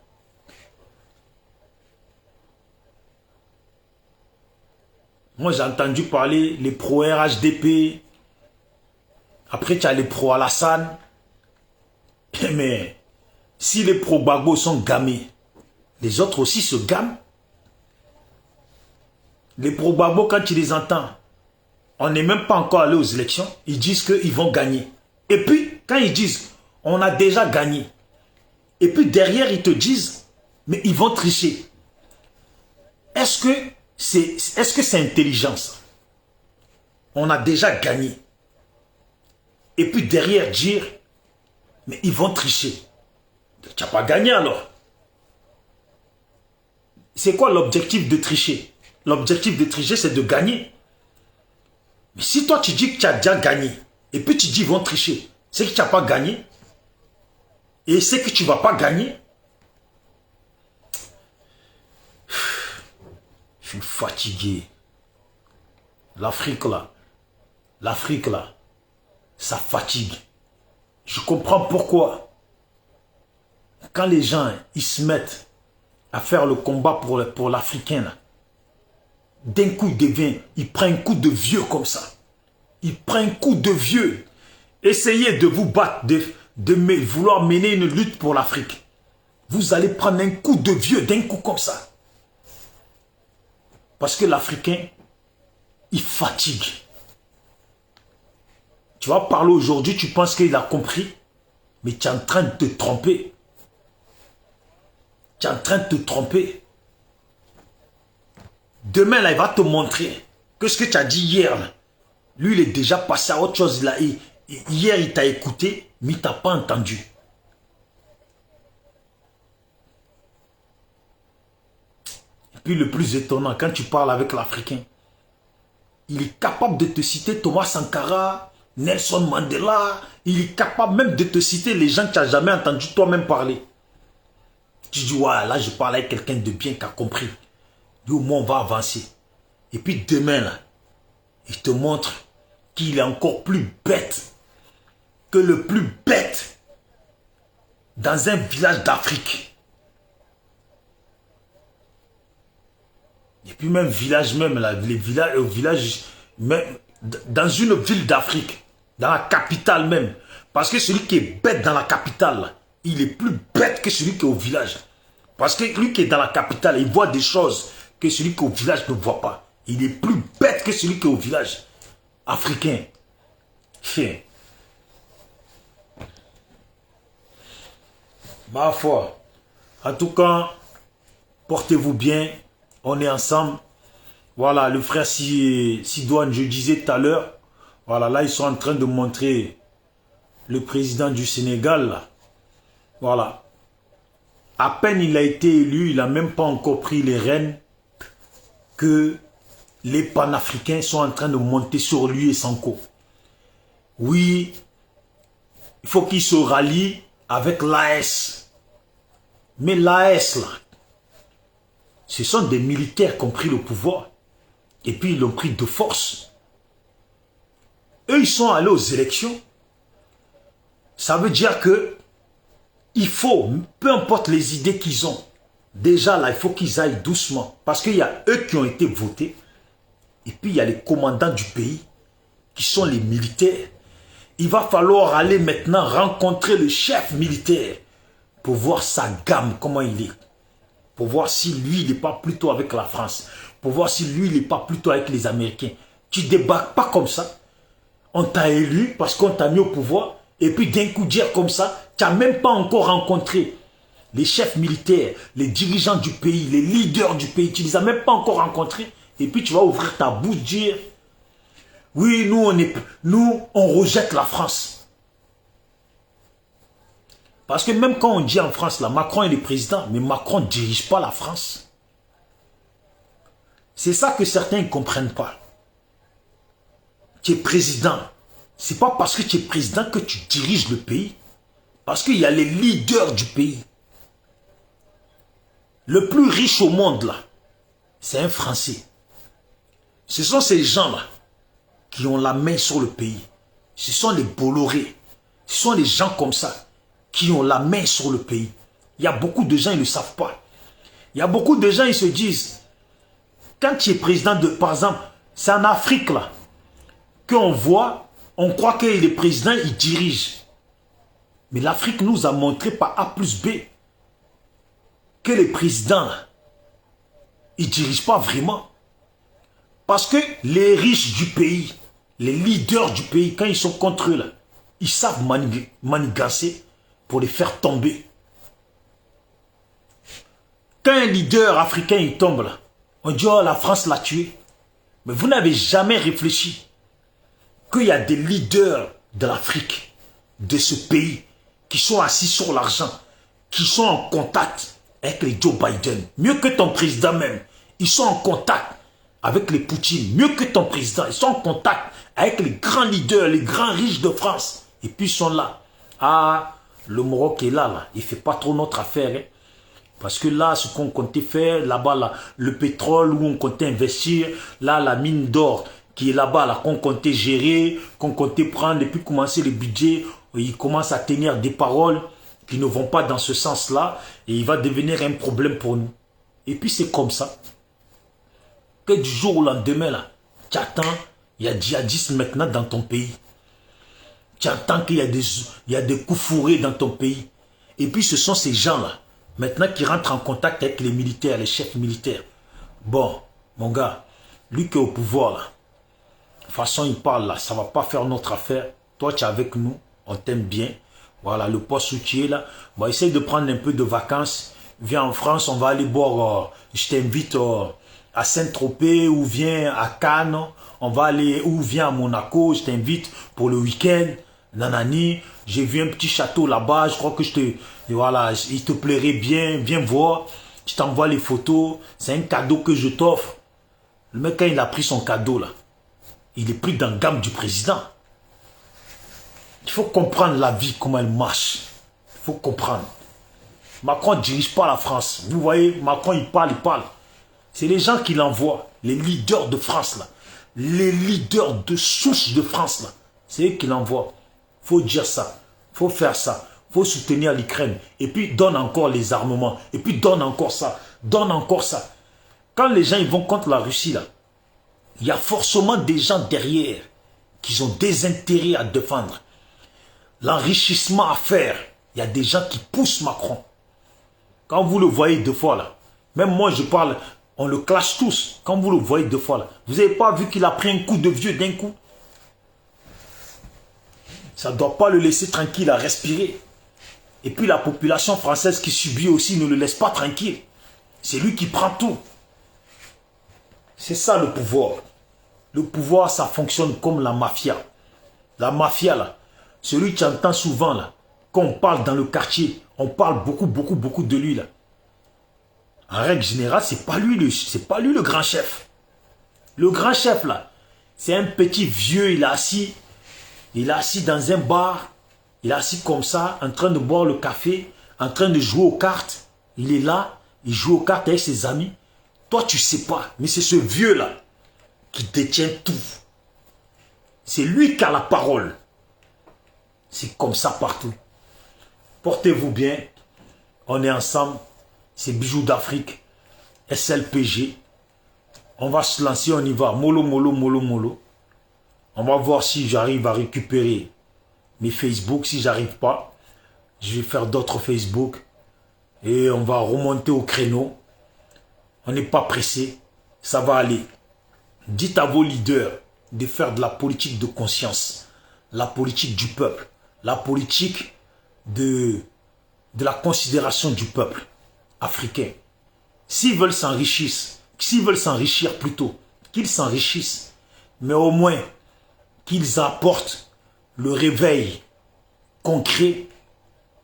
Moi j'ai entendu parler les pro-RHDP. Après tu as les pro-Alassane. Mais si les pro-Gbagbo sont gamés, les autres aussi se gament. Les pro-Gbagbo, quand tu les entends, on n'est même pas encore allé aux élections, ils disent qu'ils vont gagner. Et puis, quand ils disent, on a déjà gagné, et puis derrière, ils te disent, mais ils vont tricher. Est-ce que c'est intelligence? On a déjà gagné. Et puis derrière, dire, mais ils vont tricher. Tu n'as pas gagné alors. C'est quoi l'objectif de tricher? L'objectif de tricher, c'est de gagner. Mais si toi, tu dis que tu as déjà gagné, et puis tu dis qu'ils vont tricher, c'est que tu n'as pas gagné, et c'est que tu ne vas pas gagner. Je suis fatigué. L'Afrique là, ça fatigue. Je comprends pourquoi. Quand les gens, ils se mettent à faire le combat pour l'Africain là, d'un coup, il prend un coup de vieux comme ça. Il prend un coup de vieux. Essayez de vous battre, de vouloir mener une lutte pour l'Afrique. Vous allez prendre un coup de vieux d'un coup comme ça. Parce que l'Africain, il fatigue. Tu vas parler aujourd'hui, tu penses qu'il a compris, mais tu es en train de te tromper. Tu es en train de te tromper. Demain, là, il va te montrer que ce que tu as dit hier, là, lui, il est déjà passé à autre chose. Là, hier, il t'a écouté, mais il ne t'a pas entendu. Et puis, le plus étonnant, quand tu parles avec l'Africain, il est capable de te citer Thomas Sankara, Nelson Mandela, il est capable même de te citer les gens que tu n'as jamais entendu toi-même parler. Tu dis, ouais, là je parle avec quelqu'un de bien qui a compris. Au moins on va avancer. Et puis demain, là, il te montre qu'il est encore plus bête que le plus bête dans un village d'Afrique. Et puis même village même, là, les villages, même, dans une ville d'Afrique, dans la capitale même. Parce que celui qui est bête dans la capitale, là, il est plus bête que celui qui est au village. Parce que lui qui est dans la capitale, il voit des choses que celui qui est au village ne voit pas. Il est plus bête que celui qui est au village africain. Ma foi. En tout cas, portez-vous bien. On est ensemble. Voilà, le frère Sidoine, je disais tout à l'heure. Voilà, là, ils sont en train de montrer le président du Sénégal. Là. Voilà. À peine il a été élu, il n'a même pas encore pris les rênes que les panafricains sont en train de monter sur lui et Sanko. Oui, il faut qu'il se rallie avec l'AS. Mais l'AS, là, ce sont des militaires qui ont pris le pouvoir. Et puis ils l'ont pris de force. Eux, ils sont allés aux élections. Ça veut dire que il faut, peu importe les idées qu'ils ont, déjà là, il faut qu'ils aillent doucement. Parce qu'il y a eux qui ont été votés. Et puis il y a les commandants du pays, qui sont les militaires. Il va falloir aller maintenant rencontrer le chef militaire pour voir sa gamme, comment il est. Pour voir si lui, il n'est pas plutôt avec la France. Pour voir si lui, il n'est pas plutôt avec les Américains. Tu ne débarques pas comme ça. On t'a élu parce qu'on t'a mis au pouvoir. Et puis d'un coup dire comme ça, tu n'as même pas encore rencontré les chefs militaires, les dirigeants du pays, les leaders du pays. Tu ne les as même pas encore rencontrés. Et puis tu vas ouvrir ta bouche, dire, oui, nous, on rejette la France. Parce que même quand on dit en France, là, Macron est le président, mais Macron ne dirige pas la France. C'est ça que certains ne comprennent pas. Tu es président. Ce n'est pas parce que tu es président que tu diriges le pays. Parce qu'il y a les leaders du pays. Le plus riche au monde, là, c'est un Français. Ce sont ces gens-là qui ont la main sur le pays. Ce sont les Bolloré. Ce sont les gens comme ça qui ont la main sur le pays. Il y a beaucoup de gens, ils ne le savent pas. Il y a beaucoup de gens, ils se disent, quand tu es président de, par exemple, c'est en Afrique, là, qu'on voit, on croit que le président, il dirige. Mais l'Afrique nous a montré par A plus B que les présidents, ils ne dirigent pas vraiment. Parce que les riches du pays, les leaders du pays, quand ils sont contre eux, là, ils savent manigancer pour les faire tomber. Quand un leader africain il tombe, là, on dit, oh, la France l'a tué. Mais vous n'avez jamais réfléchi qu'il y a des leaders de l'Afrique, de ce pays, qui sont assis sur l'argent, qui sont en contact avec les Joe Biden, mieux que ton président même. Ils sont en contact avec les Poutine, mieux que ton président. Ils sont en contact avec les grands leaders, les grands riches de France. Et puis ils sont là. Ah, le Maroc est là, là. Il ne fait pas trop notre affaire. Hein. Parce que là, ce qu'on comptait faire, là-bas, là, le pétrole, où on comptait investir, là, la mine d'or qui est là-bas, là, qu'on comptait gérer, qu'on comptait prendre, et puis commencer le budget, il commence à tenir des paroles qui ne vont pas dans ce sens-là, et il va devenir un problème pour nous. Et puis c'est comme ça, que du jour au lendemain, là, tu attends, il y a djihadisme maintenant dans ton pays. Tu entends qu'il y a des coups fourrés dans ton pays. Et puis ce sont ces gens-là, maintenant qui rentrent en contact avec les militaires, les chefs militaires. Bon, mon gars, lui qui est au pouvoir, là, de toute façon, il parle là, ça ne va pas faire notre affaire. Toi, tu es avec nous, on t'aime bien. Voilà, le poste où tu es là. Bon, essaye de prendre un peu de vacances. Viens en France, on va aller boire, je t'invite à Saint-Tropez ou viens à Cannes. On va aller, ou viens à Monaco, je t'invite pour le week-end. Nanani, j'ai vu un petit château là-bas, je crois que voilà, il te plairait bien, viens voir. Je t'envoie les photos, c'est un cadeau que je t'offre. Le mec, quand il a pris son cadeau là, il est pris dans la gamme du président. Il faut comprendre la vie, comment elle marche. Il faut comprendre. Macron ne dirige pas la France. Vous voyez, Macron, il parle. C'est les gens qui l'envoient, les leaders de France, là. Les leaders de souche de France, là. C'est eux qui l'envoient. Il faut dire ça. Il faut faire ça. Il faut soutenir l'Ukraine. Et puis, donne encore les armements. Et puis, donne encore ça. Donne encore ça. Quand les gens ils vont contre la Russie, là, il y a forcément des gens derrière qui ont des intérêts à défendre. L'enrichissement à faire. Il y a des gens qui poussent Macron. Quand vous le voyez deux fois, là, même moi, je parle, on le clash tous. Quand vous le voyez deux fois, là, vous n'avez pas vu qu'il a pris un coup de vieux d'un coup? Ça ne doit pas le laisser tranquille à respirer. Et puis la population française qui subit aussi ne le laisse pas tranquille. C'est lui qui prend tout. C'est ça le pouvoir. Le pouvoir, ça fonctionne comme la mafia. La mafia, là, celui que tu entends souvent, là, quand on parle dans le quartier, on parle beaucoup de lui, là. En règle générale, c'est pas lui le grand chef. Le grand chef, là, c'est un petit vieux, il est assis dans un bar, il est assis comme ça, en train de boire le café, en train de jouer aux cartes. Il est là, il joue aux cartes avec ses amis. Toi, tu sais pas, mais c'est ce vieux-là qui détient tout. C'est lui qui a la parole. C'est comme ça partout. Portez-vous bien. On est ensemble. C'est Bijoux d'Afrique. SLPG. On va se lancer, on y va. Mollo. On va voir si j'arrive à récupérer mes Facebook. Si j'arrive pas, je vais faire d'autres Facebook. Et on va remonter au créneau. On n'est pas pressé. Ça va aller. Dites à vos leaders de faire de la politique de conscience. La politique du peuple. La politique de la considération du peuple africain. S'ils veulent s'enrichir plutôt, qu'ils s'enrichissent. Mais au moins, qu'ils apportent le réveil concret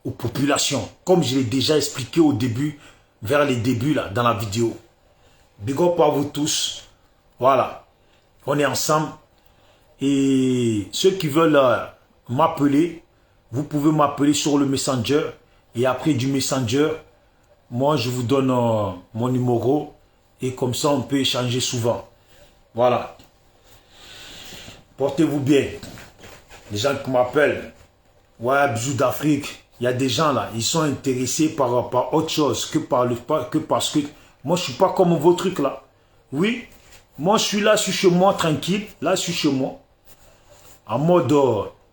aux populations. Comme je l'ai déjà expliqué au début, vers les débuts là, dans la vidéo. Big up à vous tous. Voilà. On est ensemble. Et ceux qui veulent m'appeler, vous pouvez m'appeler sur le Messenger. Et après du Messenger, moi je vous donne mon numéro. Et comme ça on peut échanger souvent. Voilà. Portez-vous bien. Les gens qui m'appellent. Ouais, Bijoux d'Afrique. Il y a des gens là, ils sont intéressés par autre chose que parce que moi je suis pas comme vos trucs là. Oui, moi je suis là, je suis chez moi tranquille. Là je suis chez moi. En mode,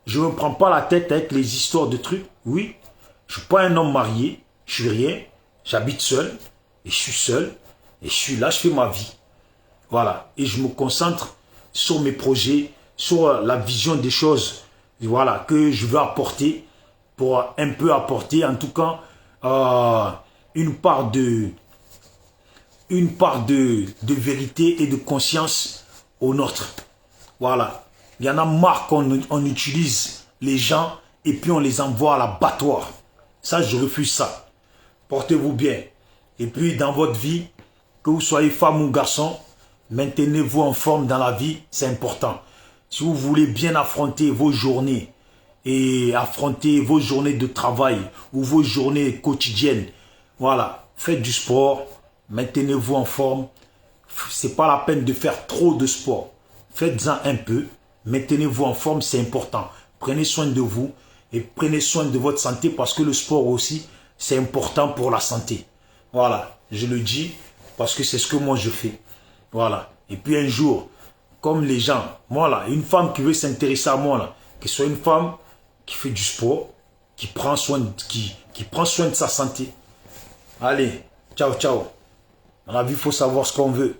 je ne me prends pas la tête avec les histoires de trucs. Oui, je ne suis pas un homme marié, je suis rien. J'habite seul et je suis seul. Et je suis là, je fais ma vie. Voilà. Et je me concentre sur mes projets, sur la vision des choses, voilà, que je veux apporter, pour un peu apporter, en tout cas, une part de vérité et de conscience au nôtre. Voilà. Il y en a marre qu'on utilise les gens et puis on les envoie à l'abattoir. Ça, je refuse ça. Portez-vous bien. Et puis, dans votre vie, que vous soyez femme ou garçon, maintenez-vous en forme dans la vie, c'est important. Si vous voulez bien affronter vos journées et affronter vos journées de travail ou vos journées quotidiennes, voilà, faites du sport, maintenez-vous en forme. C'est pas la peine de faire trop de sport. Faites-en un peu, maintenez-vous en forme, c'est important. Prenez soin de vous et prenez soin de votre santé parce que le sport aussi, c'est important pour la santé. Voilà, je le dis parce que c'est ce que moi je fais. Voilà. Et puis un jour, comme les gens, moi là, une femme qui veut s'intéresser à moi là, que ce soit une femme qui fait du sport, qui prend soin de sa santé. Allez, ciao, ciao. Dans la vie, il faut savoir ce qu'on veut.